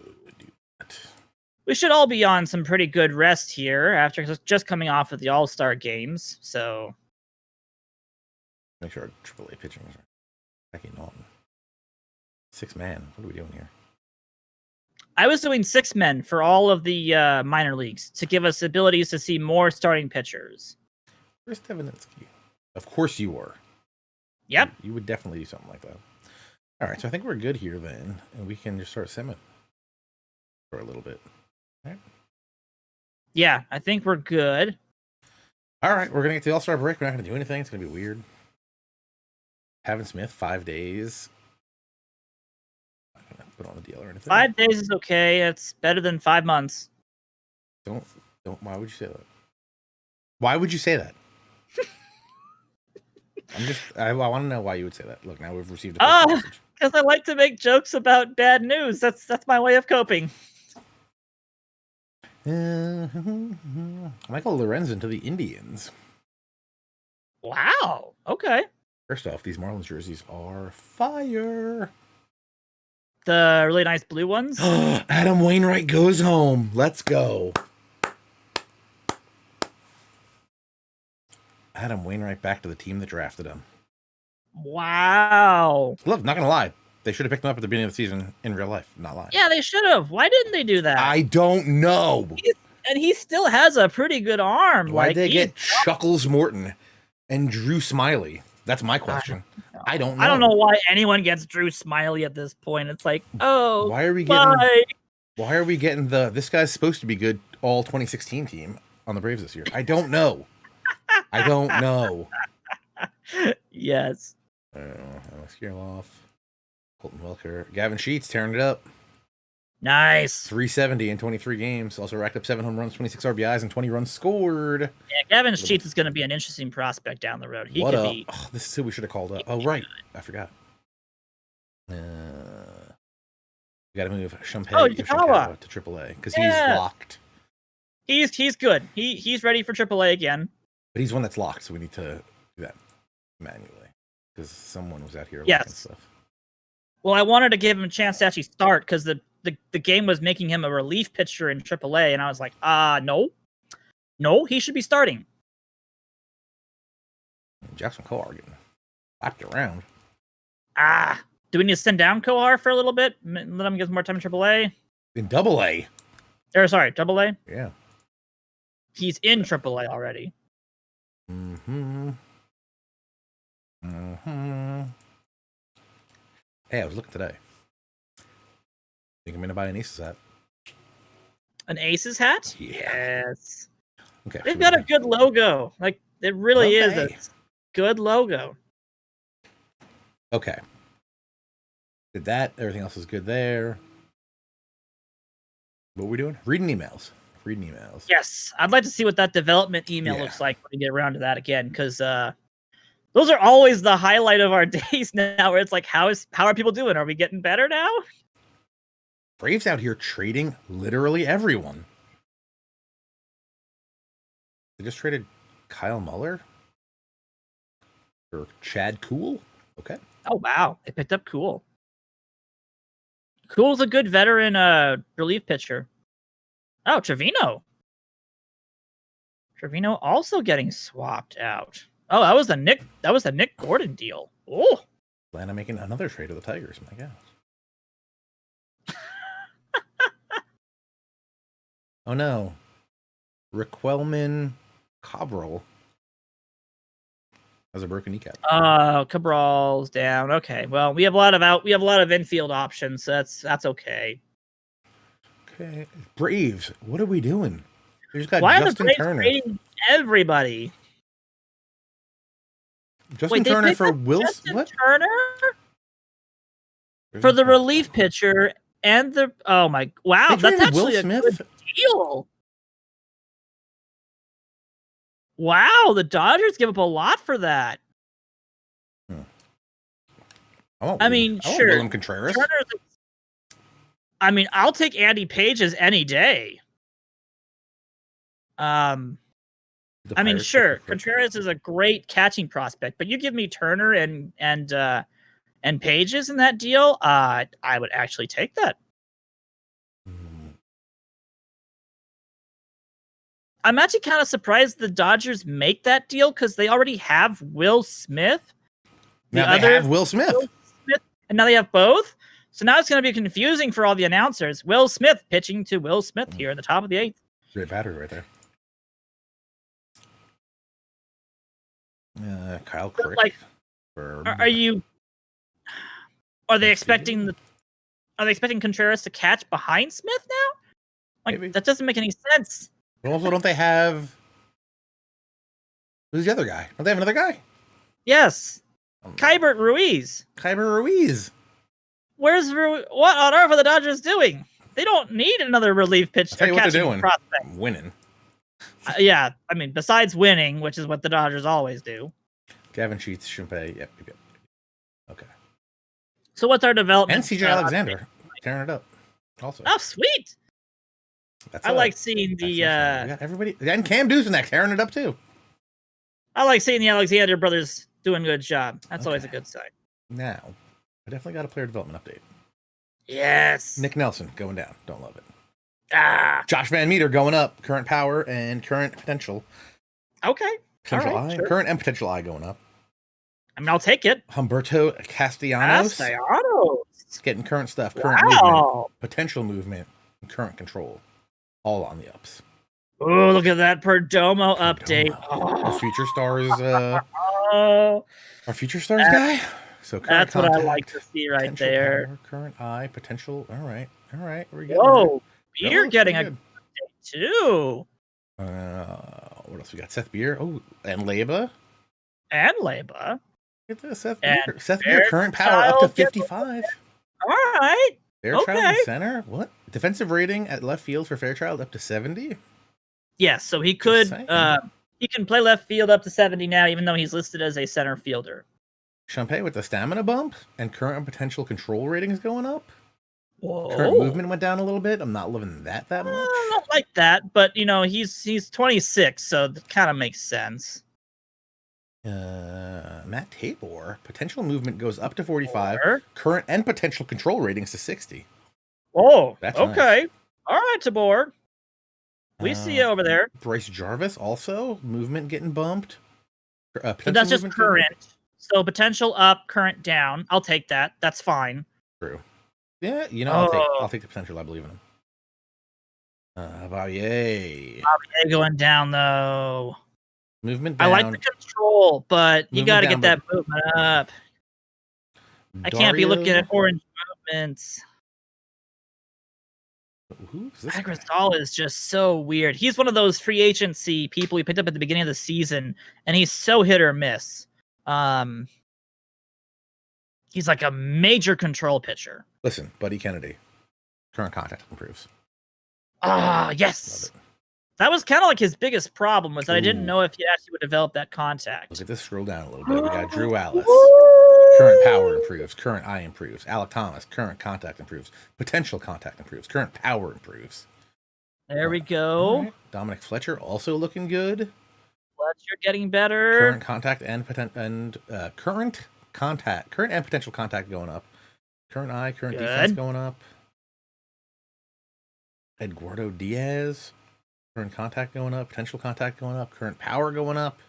We should all be on some pretty good rest here after just coming off of the All-Star games, so... Make sure our AAA pitching is Jackie Norton. 6-man. What are we doing here? I was doing 6 men for all of the minor leagues to give us abilities to see more starting pitchers. Where's Devinsky? Of course you were. Yep. You would definitely do something like that. All right, so I think we're good here then, and we can just start simming. for a little bit. All right. Yeah, I think we're good. All right, we're gonna get to the All-Star break. We're not gonna do anything. It's gonna be weird. Kevin Smith, 5 days. I'm not gonna put on a deal or anything. 5 days is okay. It's better than 5 months. Don't. Why would you say that? Why would you say that? I want to know why you would say that. Look, now we've received a message. Because I like to make jokes about bad news. That's my way of coping. Michael Lorenzen to the Indians. Wow. Okay. First off, these Marlins jerseys are fire. The really nice blue ones. Adam Wainwright goes home. Let's go. Adam Wainwright back to the team that drafted him. Wow. Look, not gonna lie. They should have picked him up at the beginning of the season in real life. Not lying. Yeah, they should have. Why didn't they do that? I don't know. And he still has a pretty good arm. Why'd they get Chuckles Morton and Drew Smiley? That's my question. I don't know. I don't know why anyone gets Drew Smiley at this point. It's like, oh, why are we getting this guy's supposed to be good all 2016 team on the Braves this year? I don't know. I don't know. Yes. I don't know. Alex Kirilloff, Colton Welker, Gavin Sheets tearing it up. Nice. 370 in 23 games. Also racked up 7 home runs, 26 RBIs, and 20 runs scored. Yeah, Gavin Sheets is going to be an interesting prospect down the road. He could be. Oh, this is who we should have called up. Oh, right. I forgot. We got to move Shumpei to AAA because he's locked. He's good. He's ready for AAA again. But he's one that's locked, so we need to do that manually because someone was out here locking stuff. Well, I wanted to give him a chance to actually start because the game was making him a relief pitcher in AAA, and I was like, no, he should be starting. Jackson Kohar getting lapped around. Do we need to send down Kohar for a little bit? Let him get more time in AAA? In AA. Sorry, AA? Yeah. He's in AAA already. Hey, I was looking today. Think I'm gonna buy an Aces hat. An Aces hat? Yeah. Yes. Okay. They've got a good logo. Like, it really is a good logo. Okay. Did that. Everything else is good there. What are we doing? Reading emails. Yes. I'd like to see what that development email looks like when we get around to that again, because those are always the highlight of our days now, where it's like, how are people doing? Are we getting better now? Braves out here trading literally everyone. They just traded Kyle Muller for Chad Kuhl. Okay. Oh, wow. They picked up Kuhl. Kuhl's a good veteran relief pitcher. Oh, Trevino. Trevino also getting swapped out. Oh, that was the Nick Gordon deal. Oh. Atlanta making another trade of the Tigers. My gosh. Oh no. Raquelman Cabral has a broken kneecap. Cabral's down. Okay. Well, we have a lot of infield options, so that's okay. Okay. Braves, what are we doing? We just got Why Justin are the Braves Turner. trading everybody? Justin Turner for Wilson. What? Turner for the relief pitcher and the wow, that's actually a good deal. Wow, the Dodgers give up a lot for that. I mean, sure. William Contreras. I mean, I'll take Andy Pages any day. I mean, sure, Contreras is a great catching prospect, but you give me Turner and Pages in that deal, I would actually take that. I'm actually kind of surprised the Dodgers make that deal because they already have Will Smith. Now they have Will Smith. And now they have both. So now it's going to be confusing for all the announcers. Will Smith pitching to Will Smith here in the top of the 8th. Great battery right there. Kyle Crick. Like, are they expecting Contreras to catch behind Smith now? Like, Maybe. that doesn't make any sense. But also, don't they have... Who's the other guy? Don't they have another guy? Yes. Kybert Ruiz. Kyber Ruiz. Where's what on earth are the Dodgers doing? They don't need another relief pitch. I'll tell you what they're doing. Prospect. Winning. Yeah, I mean, besides winning, which is what the Dodgers always do. Gavin Sheets, Shumpei. Yep. Okay. So what's our development? And CJ Alexander tearing it up. Also. Oh, sweet. I like seeing the. We got everybody. And Cam Dusnak tearing it up too. I like seeing the Alexander brothers doing a good job. That's always a good sign. Now, I definitely got a player development update. Yes. Nick Nelson going down. Don't love it. Josh Van Meter going up. Current power and current potential. Okay. Potential eye. Sure. Current and potential eye going up. I mean, I'll take it. Humberto Castellanos. Getting current stuff. Current movement. Potential movement. And current control. All on the ups. Oh, look at that Perdomo update. Our Future Stars. Our Future Stars guy. So that's what I like to see right there. Power, current eye, potential. All right. We're good. Whoa, you're getting a good update too. What else we got? Seth Beer. Oh, and Leba. Look at this, Seth Beer. Seth Beer, current power up to 55. All right. Fairchild in center. What? Defensive rating at left field for Fairchild up to 70. Yes, so he could. He can play left field up to 70 now, even though he's listed as a center fielder. Shumpei with the stamina bump and current and potential control ratings going up. Whoa. Current movement went down a little bit. I'm not loving that much. Not like that, but he's 26, so that kind of makes sense. Matt Tabor, potential movement goes up to 45. Current and potential control ratings to 60. Oh, that's okay. Nice. All right, Tabor. We see you over there. Bryce Jarvis also movement getting bumped. So that's just current. So potential up, current down. I'll take that. That's fine. True. Yeah, I'll take the potential. I believe in him. Babier going down though. Movement down. I like the control, but you got to get that movement up. I can't be looking at orange movements. Who's this? Agrisal is just so weird. He's one of those free agency people we picked up at the beginning of the season, and he's so hit or miss. He's like a major control pitcher. Listen, Buddy Kennedy, current contact improves. Yes. That was kind of like his biggest problem was that I didn't know if he actually would develop that contact. Look at this. Scroll down a little bit. We got Drew Alice. Current power improves. Current eye improves. Alec Thomas. Current contact improves. Potential contact improves. Current power improves. There we go. Right. Dominic Fletcher also looking good. Fletcher getting better. Current contact and current contact. Current and potential contact going up. Current eye. Current defense going up. Eduardo Diaz. Current contact going up. Potential contact going up. Current power going up.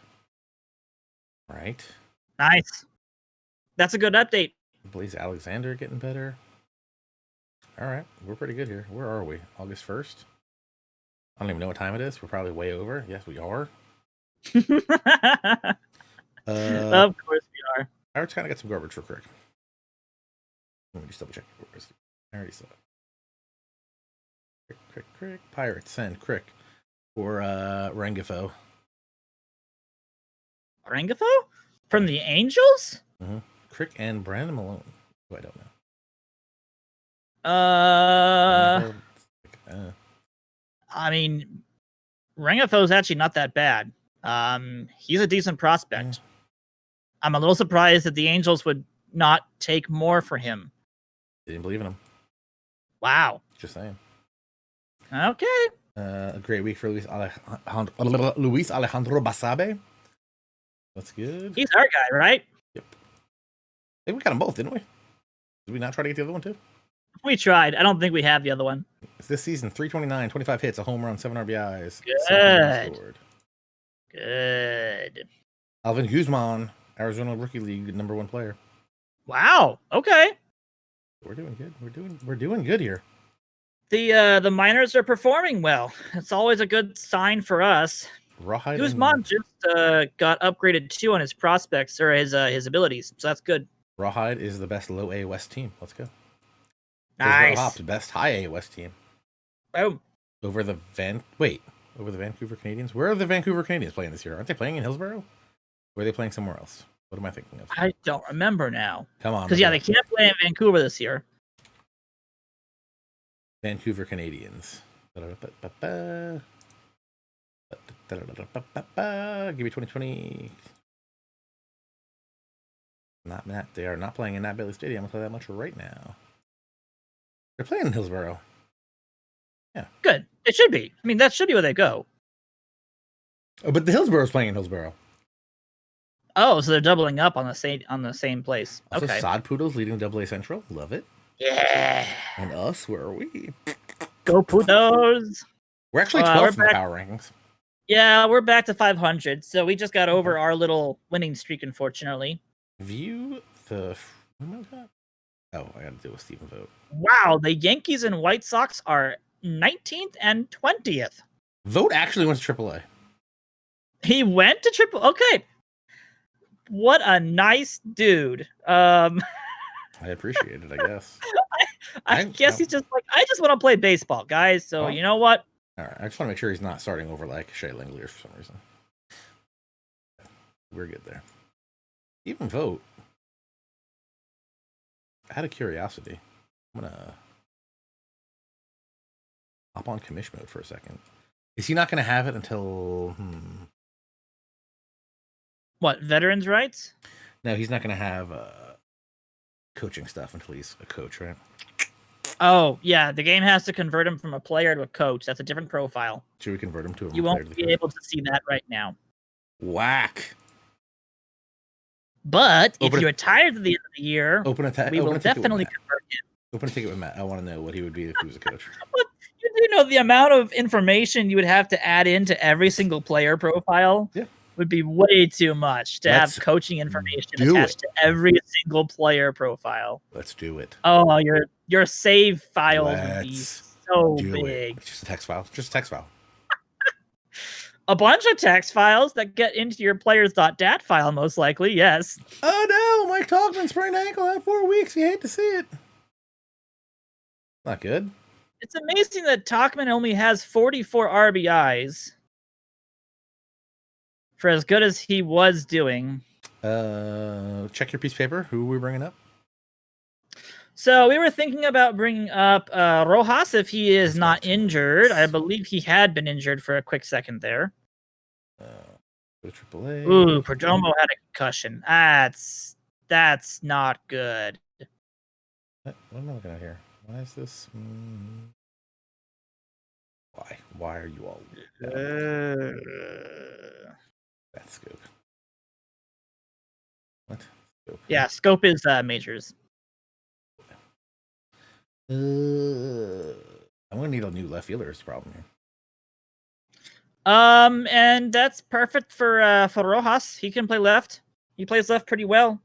Right. Nice. That's a good update. Blaze Alexander getting better. All right. We're pretty good here. Where are we? August 1st? I don't even know what time it is. We're probably way over. Yes, we are. Of course we are. I just kind of got some garbage for Crick. Let me just double check. I already saw it. Crick. Pirates send Crick for Rengifo. Rengifo? From the Angels? Mm-hmm. Crick and Brandon Malone. Who I don't know. I mean, Rengifo is actually not that bad. He's a decent prospect. Yeah. I'm a little surprised that the Angels would not take more for him. Didn't believe in him. Wow. Just saying. Okay. A great week for Luis Alejandro Basabe. That's good. He's our guy, right? Yep. Hey, we got them both, didn't we? Did we not try to get the other one too? We tried. I don't think we have the other one. It's this season, 329, 25 hits, a home run, 7 RBIs. Good. Alvin Guzman, Arizona Rookie League #1 player. Wow. Okay. We're doing good. We're doing good here. The minors are performing well. It's always a good sign for us. Guzman just got upgraded too on his prospects or his abilities, so that's good. Rawhide is the best low A West team. Let's go. Nice. Best high A West team. Boom. Over the Vancouver Canadians? Where are the Vancouver Canadians playing this year? Aren't they playing in Hillsborough? Or are they playing somewhere else? What am I thinking of? I don't remember now. Come on. Because, yeah, they can't play in Vancouver this year. Vancouver Canadians. Give me 2020. Not Matt. They are not playing in Nat Bailey Stadium. I'll tell you that much right now. They're playing in Hillsborough. Yeah. Good. It should be. I mean, that should be where they go. Oh, but the Hillsborough's playing in Hillsborough. Oh, so they're doubling up on the same place. Also, okay. Sod Poodles leading AA Central. Love it. Yeah. And us, where are we? Go Poodles. We're actually 12th in the power rankings. Yeah, we're back to 500. So we just got over our little winning streak, unfortunately. View the. Oh, I got to do a Stephen vote. Wow, the Yankees and White Sox are 19th and 20th. Vote actually went to AAA. He went to triple. Okay. What a nice dude. I appreciate it, I guess. I guess he's just like, I just want to play baseball, guys. So you know what? All right. I just want to make sure he's not starting over like Shea Langeliers for some reason. We're good there. Even vote. Out of curiosity, I'm gonna hop on commish mode for a second. Is he not gonna have it until What, veterans rights? No, he's not gonna have coaching stuff until he's a coach, right? Oh, yeah. The game has to convert him from a player to a coach. That's a different profile. Should we convert him to a You won't be able to see that right now. Whack. But if you're tired at the end of the year, we will definitely convert him. Open a ticket with Matt. I want to know what he would be if he was a coach. You do know the amount of information you would have to add into every single player profile would be way too much to have coaching information attached to every single player profile. Let's do it. Oh, your save files would be so big. It's just a text file. Just a text file. A bunch of text files that get into your players.dat file, most likely, yes. Oh no, Mike Togman sprained ankle out 4 weeks. You hate to see it. Not good. It's amazing that Togman only has 44 RBIs for as good as he was doing. Check your piece of paper. Who are we bringing up? So we were thinking about bringing up Rojas if he is not injured. I believe he had been injured for a quick second there. AAA. Ooh, Perdomo had a concussion. That's not good. What am I looking at here? Why is this? Why? Why are you all? That's scope. What? Scope. Yeah, scope is majors. I'm gonna need a new left fielder. Is the problem here. And that's perfect for Rojas. He can play left. He plays left pretty well.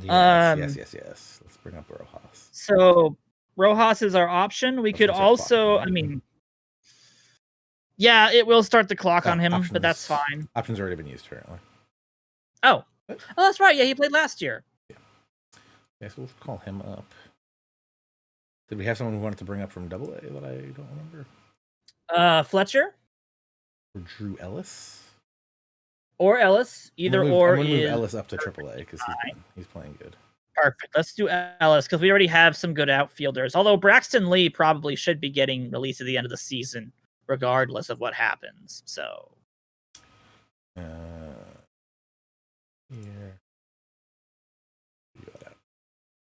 Yes. Let's bring up Rojas. So Rojas is our option. We could also, I mean, yeah, it will start the clock on him, but that's fine. Options already been used apparently. Oh, that's right. Yeah, he played last year. Yeah, so we'll call him up. Did we have someone who wanted to bring up from AA that I don't remember? Fletcher? Or Drew Ellis? Or Ellis. Either I'm or. I'm gonna move Ellis up to AAA because he's playing good. Perfect. Let's do Ellis because we already have some good outfielders. Although Braxton Lee probably should be getting released at the end of the season, regardless of what happens. So. Here.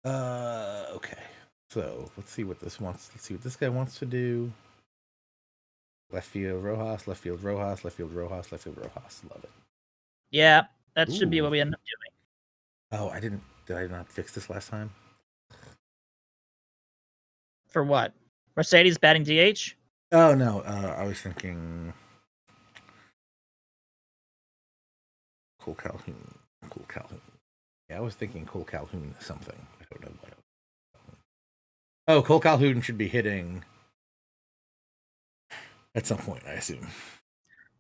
Okay. So let's see what this wants. Let's see what this guy wants to do. Left field Rojas, left field Rojas, left field Rojas, left field Rojas. Love it. Yeah, that should be what we end up doing. Oh, did I not fix this last time? For what? Mercedes batting DH? Oh no, I was thinking Cole Calhoun. Yeah, I was thinking Cole Calhoun something. I don't know what. Oh, Cole Calhoun should be hitting at some point, I assume.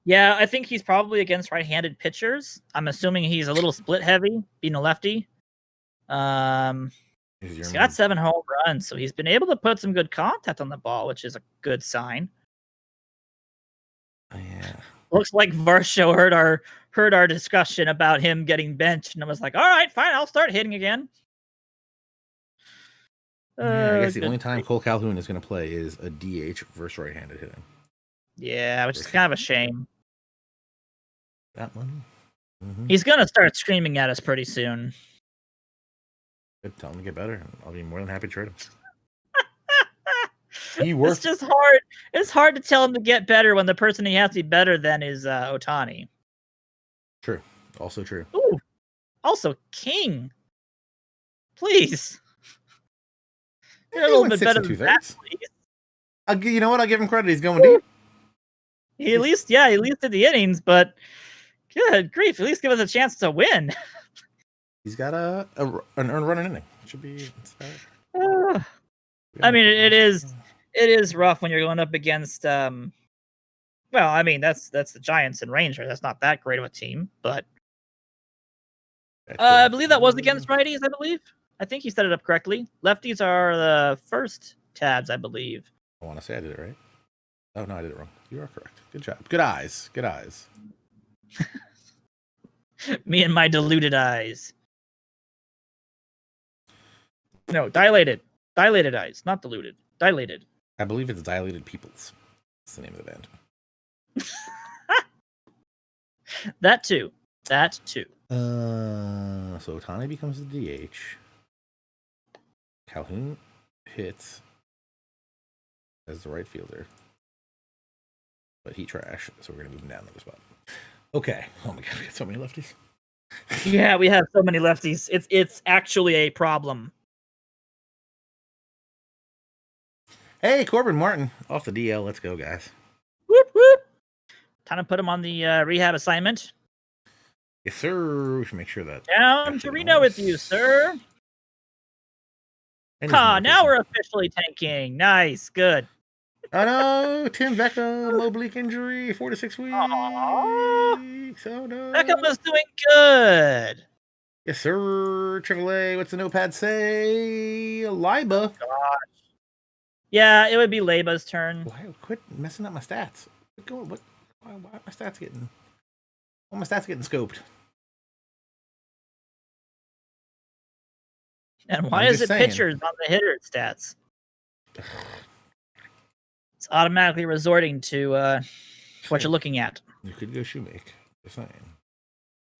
Yeah, I think he's probably against right-handed pitchers. I'm assuming he's a little split heavy, being a lefty. He's got 7 home runs, so he's been able to put some good contact on the ball, which is a good sign. Looks like Varsho heard our discussion about him getting benched, and I was like, all right, fine, I'll start hitting again. Yeah, I guess the only time Cole Calhoun is going to play is a DH versus right-handed hitting. Yeah, which is kind of a shame. That one. He's going to start screaming at us pretty soon. Good, tell him to get better. I'll be more than happy to trade him. It's just hard. It's hard to tell him to get better when the person he has to be better than is Ohtani. True. Also true. Ooh. Also, King. Please. You're a little bit better than that, please. You know what? I'll give him credit. He's going deep. He at least did the innings, but good grief, at least give us a chance to win. He's got an earned run inning. Should be. I mean, it is rough when you're going up against. Well, I mean, that's the Giants and Rangers. That's not that great of a team, but I believe that was against righties. I think you set it up correctly. Lefties are the first tabs, I believe. I want to say I did it right. Oh no, I did it wrong. You are correct. Good job. Good eyes. Good eyes. Me and my deluded eyes. No, dilated eyes, not deluded. Dilated. I believe it's Dilated Peoples. That's the name of the band. That too. So Ohtani becomes the DH. Calhoun hits as the right fielder. But he trash, so we're gonna move him down another spot. Okay. Oh my god, we got so many lefties. Yeah, we have so many lefties. It's actually a problem. Hey, Corbin Martin off the DL. Let's go, guys. Whoop whoop. Time to put him on the rehab assignment. Yes, sir. We should make sure that down to Reno with you, sir. Now we're officially tanking. Nice, good. Oh no, Tim Beckham, oblique injury, 4 to 6 weeks. Aww. Oh no. Beckham was doing good. Yes, sir. AAA, what's the notepad say? Liba. Oh, gosh. Yeah, it would be Leiba's turn. Quit messing up my stats. Why are my stats getting? Why are my stats getting scoped? And why is it pitchers on the hitter stats? It's automatically resorting to what you're looking at. You could go Shoemake. Just saying.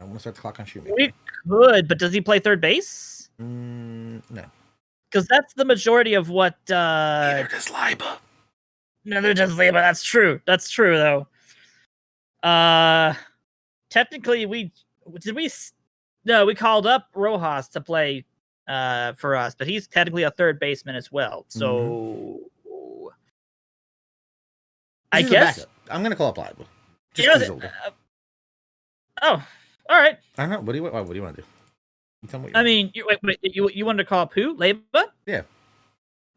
I want to start the clock on Shoemake. We could, but does he play third base? No. Because that's the majority of what. Neither does Liba. Neither does Liba. That's true. That's true, though. Technically, we called up Rojas to play for us, but he's technically a third baseman as well. So I guess I'm gonna call up Liba. Oh, all right. I don't know. What do you want to do? I mean, you wanted to call up who? Leiba? Yeah.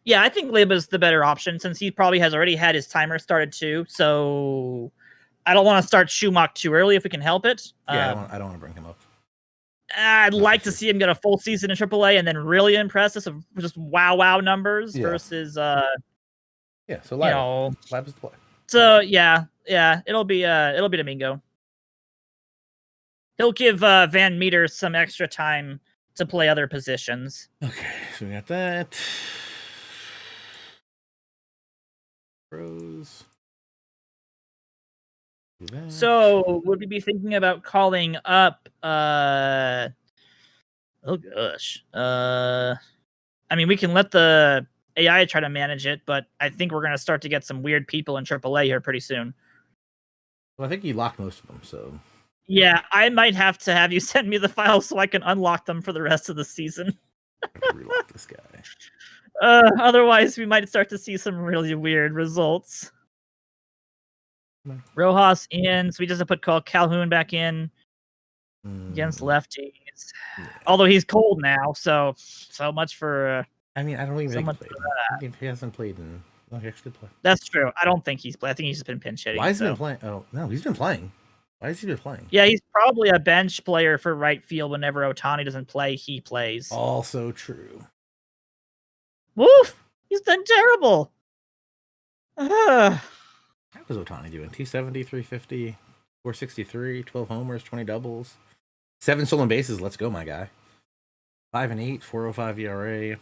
Yeah, I think Leiba's the better option since he probably has already had his timer started too. So I don't want to start Schumacher too early if we can help it. Yeah, I don't want to bring him up. I'd like to see him get a full season in AAA and then really impress us of just wow numbers versus so Liba's the play. So yeah, it'll be Domingo. He'll give Van Meter some extra time to play other positions. Okay, so we got that. Pros. So would we be thinking about calling up oh gosh. I mean, we can let the AI try to manage it, but I think we're gonna start to get some weird people in AAA here pretty soon. Well, I think you locked most of them, so yeah, I might have to have you send me the files so I can unlock them for the rest of the season. I have to relock this guy. Otherwise, we might start to see some really weird results. Rojas in, so we just have to put Calhoun back in against lefties. Yeah. Although he's cold now, so much for. I mean, I don't even think he hasn't played in. No, he actually played. That's true. I don't think he's played. I think he's just been pinch hitting. Why has he been playing? Oh no, he's been playing. Why has he been playing? Yeah, he's probably a bench player for right field. Whenever Ohtani doesn't play, he plays. Also true. Woof! He's done terrible. How was Ohtani doing? 270, 350, 463, 12 homers, 20 doubles, 7 stolen bases. Let's go, my guy. 5 and 8, 405 ERA.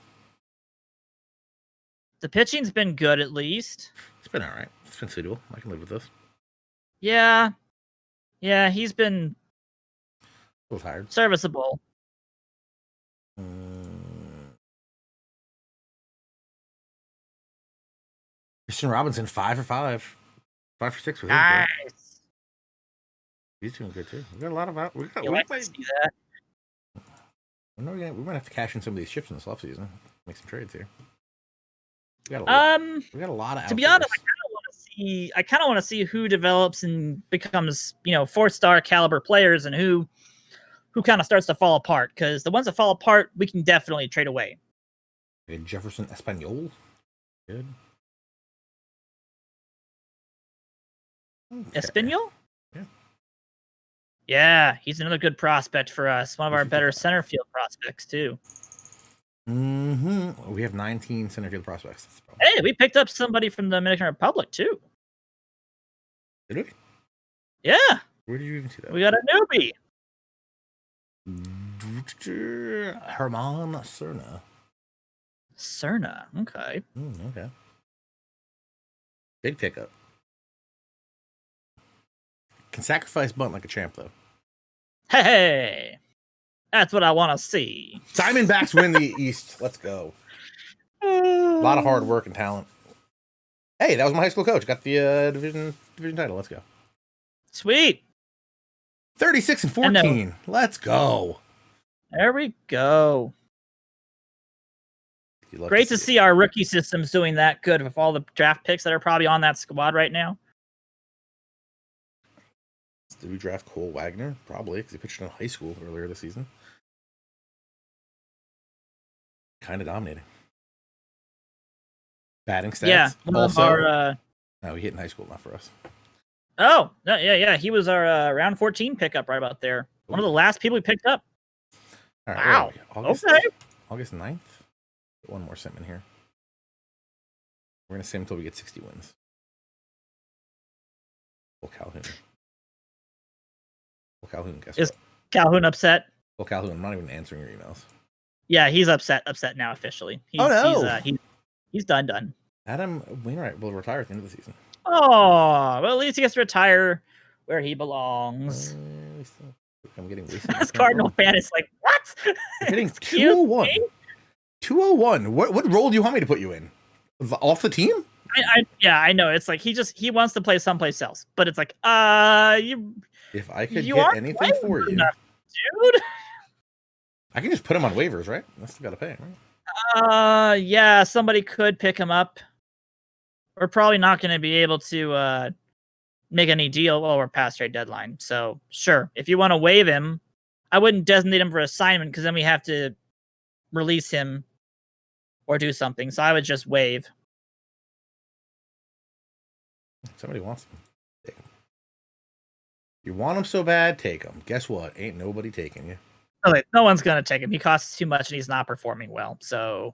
The pitching's been good at least. It's been all right. It's been suitable. I can live with this. Yeah. Yeah, he's been A little tired. Serviceable. Christian Robinson, 5 for 5. 5 for 6 with nice. his. He's doing good too. We got a lot of out. We might see that. We might have to cash in some of these chips in this offseason. Make some trades here. We got a lot of. To be honest, I kind of want to see who develops and becomes 4-star caliber players, and who kind of starts to fall apart. Because the ones that fall apart, we can definitely trade away. Jefferson Espanol, good. Okay. Espanol? Yeah. Yeah, he's another good prospect for us. One of our better center field prospects too. We have 19 center field prospects. Hey, we picked up somebody from the Dominican Republic too. Did we? Yeah. Where did you even see that? We got a newbie. Herman Cerna. Cerna, okay. Okay. Big pickup. Can sacrifice bunt like a champ, though. Hey, that's what I want to see. Diamondbacks win the East. Let's go. A lot of hard work and talent. Hey, that was my high school coach. Got the division title. Let's go. Sweet. 36 and 14. Let's go. There we go. Great to see our rookie systems doing that good with all the draft picks that are probably on that squad right now. Did we draft Cole Wagner? Probably, because he pitched in high school earlier this season. Kind of dominating. Batting stats. Yeah. Also, no, he hit in high school, not for us. Oh, yeah. He was our round 14 pickup right about there. One of the last people we picked up. All right, wow. August 9th. Get one more sim in here. We're going to sim until we get 60 wins. Calhoun. Guess Is what? Calhoun upset? Calhoun, I'm not even answering your emails. Yeah, he's upset now officially. He's done. Adam Wainwright will retire at the end of the season. Oh, well, at least he gets to retire where he belongs. I'm getting wasted. This Cardinal fan is like, what? You're hitting 201. 201. What role do you want me to put you in? Off the team? I know. It's like he wants to play someplace else, but it's like, if I could get anything for you, dude, I can just put him on waivers, right? I still gotta pay him, right? Yeah, somebody could pick him up. We're probably not going to be able to make any deal while we're past trade deadline. So sure, if you want to waive him, I wouldn't designate him for assignment because then we have to release him or do something. So I would just waive. If somebody wants him, take him. You want him so bad, take him. Guess what? Ain't nobody taking you. No one's gonna take him. He costs too much and he's not performing well. So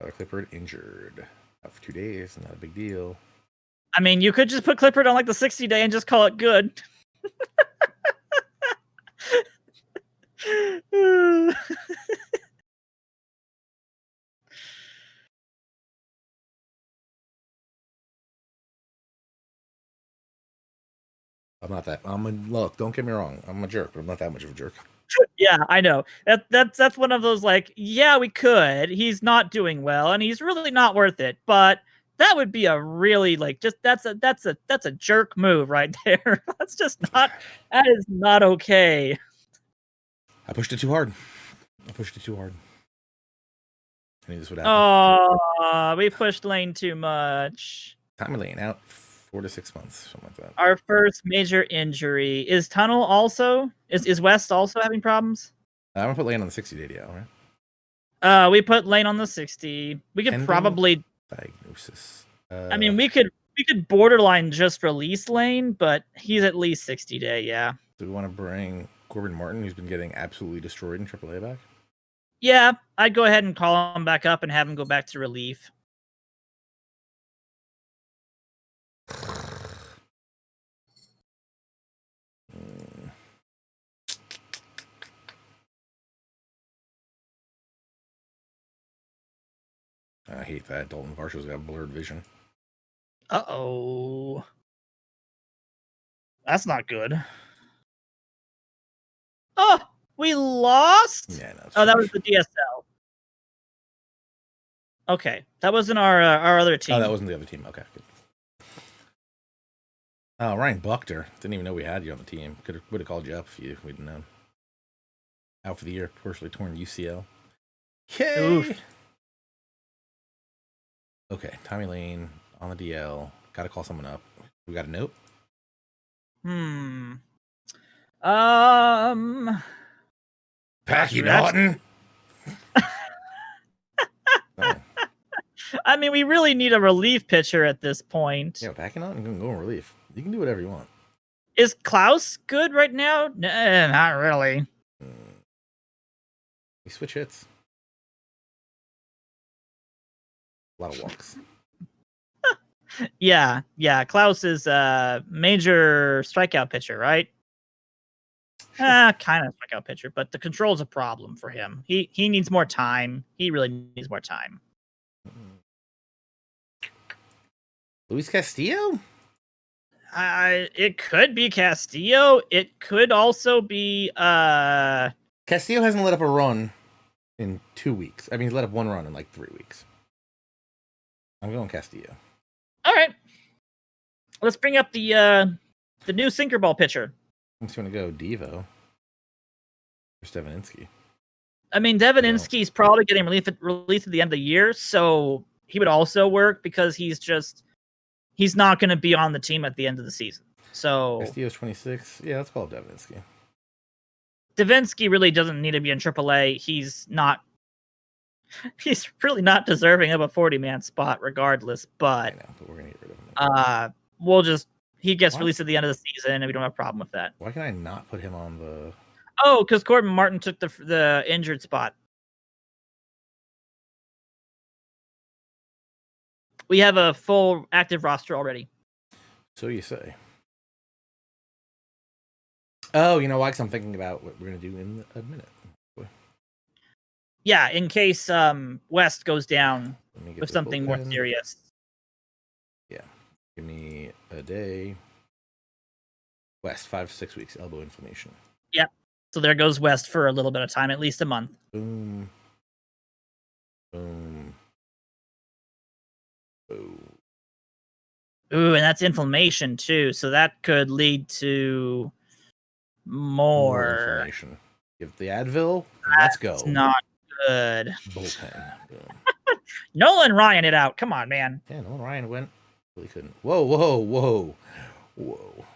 Clippard injured. Out for 2 days, not a big deal. I mean, you could just put Clippard on like the 60-day and just call it good. I'm not that. Look, don't get me wrong. I'm a jerk, but I'm not that much of a jerk. Yeah, I know. That's one of those like, yeah, we could. He's not doing well, and he's really not worth it. But that would be a really that's a jerk move right there. That's just not. That is not okay. I pushed it too hard. I knew this would happen. Oh, we pushed Lane too much. Tommy Lane out 4 to 6 months, something like that. Our first major injury is Tunnel. Also, is West also having problems? I'm gonna put Lane on the 60-day DL, right? We put Lane on the 60. We could probably diagnosis. I mean, we could borderline just release Lane, but he's at least 60-day. Yeah. Do we want to bring Corbin Martin, who's been getting absolutely destroyed in AAA, back? Yeah, I'd go ahead and call him back up and have him go back to relief. I hate that. Dalton Varshaw's got blurred vision. Uh-oh. That's not good. Oh, we lost? Yeah, no. Oh, that was the DSL. Okay, that wasn't our other team. Oh, that wasn't the other team. Okay, good. Oh, Ryan Buchter. Didn't even know we had you on the team. Would have called you up if we'd known. Out for the year, partially torn UCL. Okay. Okay, Tommy Lane on the DL. Got to call someone up. We got a note. Packy Naughton. Oh. I mean, we really need a relief pitcher at this point. Yeah, Packy Naughton can go in relief. You can do whatever you want. Is Klaus good right now? Nah, not really. We switch hits. A lot of walks. Yeah. Klaus is a major strikeout pitcher, right? Sure. Kind of strikeout pitcher, but the control's a problem for him. He needs more time. He really needs more time. Luis Castillo? It could be Castillo. It could also be Castillo hasn't let up a run in 2 weeks. I mean, he's let up one run in like 3 weeks. I'm going Castillo. All right. Let's bring up the new sinker ball pitcher. I'm just going to go Devo or Stevaninsky. I mean, Devoninsky's probably getting released at the end of the year, so he would also work because he's not going to be on the team at the end of the season. So Castillo's 26. Yeah, let's call it Devoninsky. Devinsky really doesn't need to be in AAA. He's really not deserving of a 40-man spot regardless, but, I know, but we're going to get rid of him. He gets released at the end of the season, and we don't have a problem with that. Why can I not put him on the... Oh, because Corbin Martin took the injured spot. We have a full active roster already. So you say. Oh, you know why? Because I'm thinking about what we're going to do in a minute. Yeah, in case West goes down with something more serious. Yeah. Give me a day. West, 5 to 6 weeks, elbow inflammation. Yep. So there goes West for a little bit of time, at least a month. Boom. Boom. Boom. Ooh, and that's inflammation too. So that could lead to more inflammation. Give the Advil. Let's go. It's not good. Bullpen. Nolan Ryan it out. Come on, man. Yeah, Nolan Ryan went. Really couldn't. Whoa.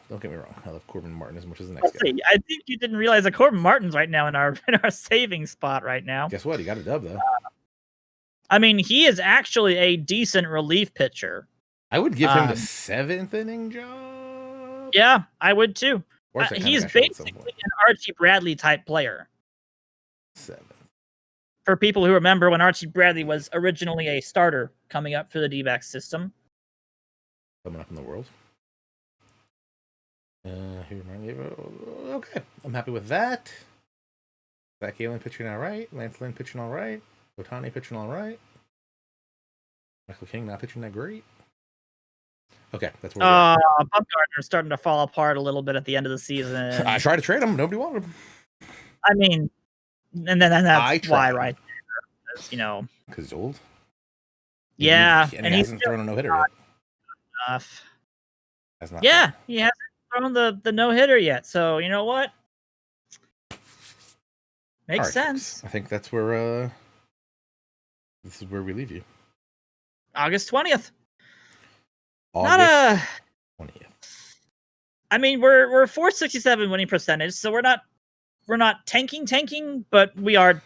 Don't get me wrong. I love Corbin Martin as much as the next guy. I think you didn't realize that Corbin Martin's right now in our saving spot right now. Guess what? He got a dub though. I mean, he is actually a decent relief pitcher. I would give him the 7th inning job. Yeah, I would too. He's basically an Archie Bradley type player. 7. For people who remember when Archie Bradley was originally a starter coming up for the D-backs system. Coming up in the world. Okay, I'm happy with that. Zach Galen pitching all right. Lance Lynn pitching all right. Otani pitching all right. Michael King not pitching that great. Okay, that's where Bumgarner's starting to fall apart a little bit at the end of the season. I tried to trade him. Nobody wanted him. I mean, and that's why, right? Because, because he's old. Yeah, and he hasn't thrown a no-hitter yet. Enough. Yeah, he hasn't thrown the no-hitter yet. So you know what? Makes sense. Folks. I think that's where this is where we leave you. August 20th. August 20th. I mean, we're 467 winning percentage, so we're not tanking, but we are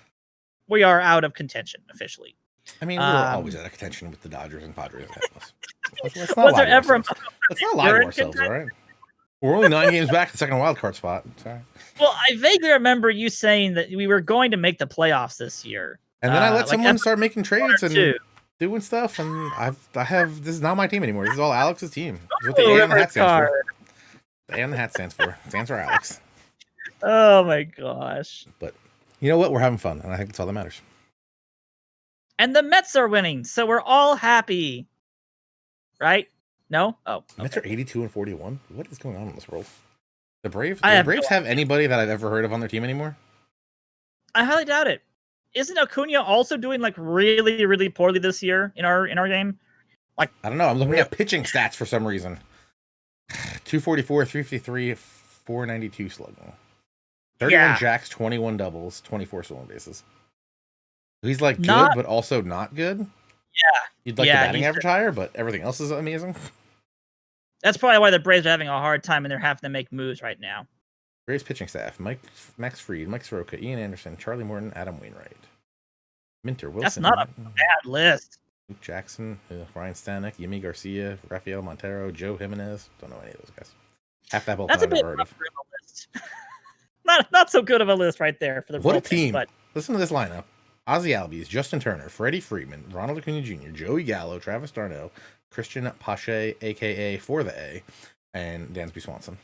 out of contention officially. I mean, we're always out of contention with the Dodgers and Padres. Let's not lie to ourselves, all right? We're only 9 games back to the second wild card spot. Sorry. Well, I vaguely remember you saying that we were going to make the playoffs this year. And then I let someone start making trades and doing stuff, and this is not my team anymore. This is all Alex's team. This is what the A on the hat stands for. The A on the hat stands for. It stands for Alex. Oh my gosh. But you know what? We're having fun, and I think that's all that matters. And the Mets are winning, so we're all happy. Right? No? Oh. The Mets are 82-41. What is going on in this world? The Braves Braves have anybody that I've ever heard of on their team anymore? I highly doubt it. Isn't Acuna also doing like really, really poorly this year in our game? Like, I don't know. I'm looking at pitching stats for some reason. 244, 353, 492 slugging. 31 jacks, 21 doubles, 24 stolen bases. He's like good, but also not good. Yeah. You'd like the batting average higher, but everything else is amazing. That's probably why the Braves are having a hard time and they're having to make moves right now. Braves pitching staff: Max Fried, Mike Soroka, Ian Anderson, Charlie Morton, Adam Wainwright, Minter Wilson. That's not a bad list. Luke Jackson, Ryan Stanek, Yimi Garcia, Rafael Montero, Joe Jimenez. Don't know any of those guys. Half that bullpen I've never heard of. List. not so good of a list right there for the what bullpen, a team. But listen to this lineup: Ozzie Albies, Justin Turner, Freddie Freeman, Ronald Acuna Jr., Joey Gallo, Travis d'Arnaud, Christian Pache, aka For the A, and Dansby Swanson.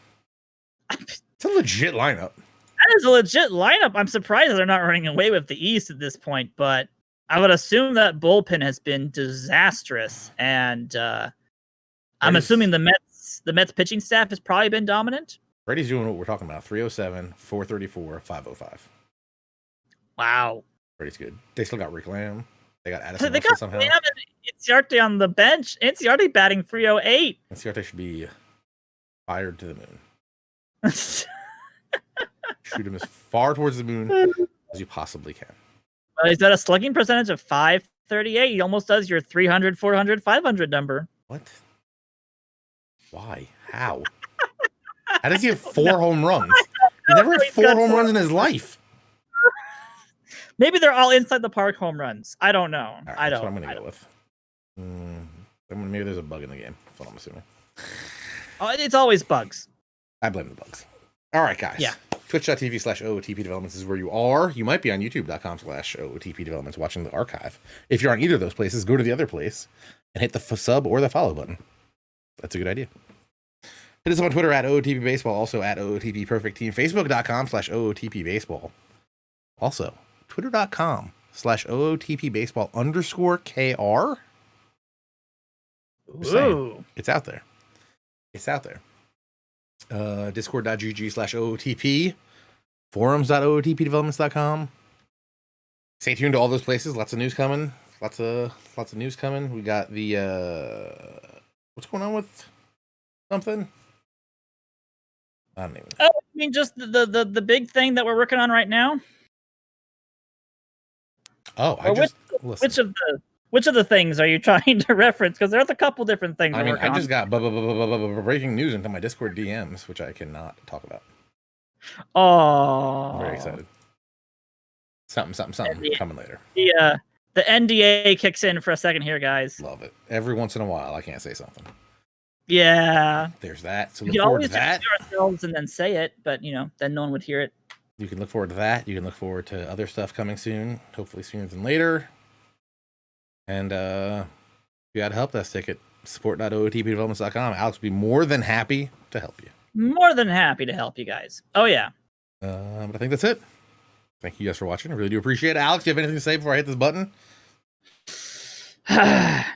It's a legit lineup. That is a legit lineup. I'm surprised they're not running away with the East at this point, but I would assume that bullpen has been disastrous, and I'm assuming the Mets pitching staff has probably been dominant. Freddie's doing what we're talking about: 307, 434, 505. Wow, Freddie's good. They still got Rick Lamb. They got Addison Russell somehow. Lamb and Inciarte on the bench. Inciarte batting 308. Inciarte should be fired to the moon. Shoot him as far towards the moon as you possibly can. Well, he's got a slugging percentage of 538. He almost does your 300, 400, 500 number. What? Why? How? How does he have 4 home runs? He never had 4 home runs in his life. Maybe they're all inside the park home runs. I don't know. Right, I don't. That's what I'm going to go with. Maybe there's a bug in the game. That's what I'm assuming. Oh, it's always bugs. I blame the bugs. All right, guys. Yeah. Twitch.tv/OOTP Developments is where you are. You might be on YouTube.com/OOTP Developments watching the archive. If you're on either of those places, go to the other place and hit the sub or the follow button. That's a good idea. Hit us up on Twitter at OOTP Baseball, also at OOTP Perfect Team, Facebook.com/OOTP Baseball. Also, Twitter.com/OOTP Baseball _KR. Ooh. It's out there. It's out there. Discord.gg/OOTP, forums.ootpdevelopments.com. Stay tuned to all those places. Lots of news coming. Lots of news coming. We got the what's going on with something? I don't even know. Oh, I mean, just the big thing that we're working on right now. Oh, which of the things are you trying to reference? Because there's a couple different things. I mean, I just got breaking news into my Discord DMs, which I cannot talk about. Oh, I'm very excited. Something coming later. The NDA kicks in for a second here, guys. Love it. Every once in a while, I can't say something. Yeah, there's that. So look forward to that. Ourselves and then say it, but then no one would hear it. You can look forward to that. You can look forward to other stuff coming soon, hopefully sooner than later. And if you had a help desk ticket, support.ootpdevelopments.com. Alex will be more than happy to help you. More than happy to help you guys. Oh, yeah. But I think that's it. Thank you guys for watching. I really do appreciate it. Alex, do you have anything to say before I hit this button?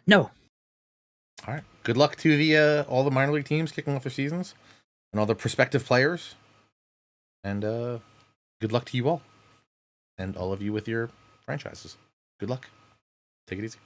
No. All right. Good luck to the all the minor league teams kicking off their seasons and all the prospective players. And good luck to you all. And all of you with your franchises. Good luck. Take it easy.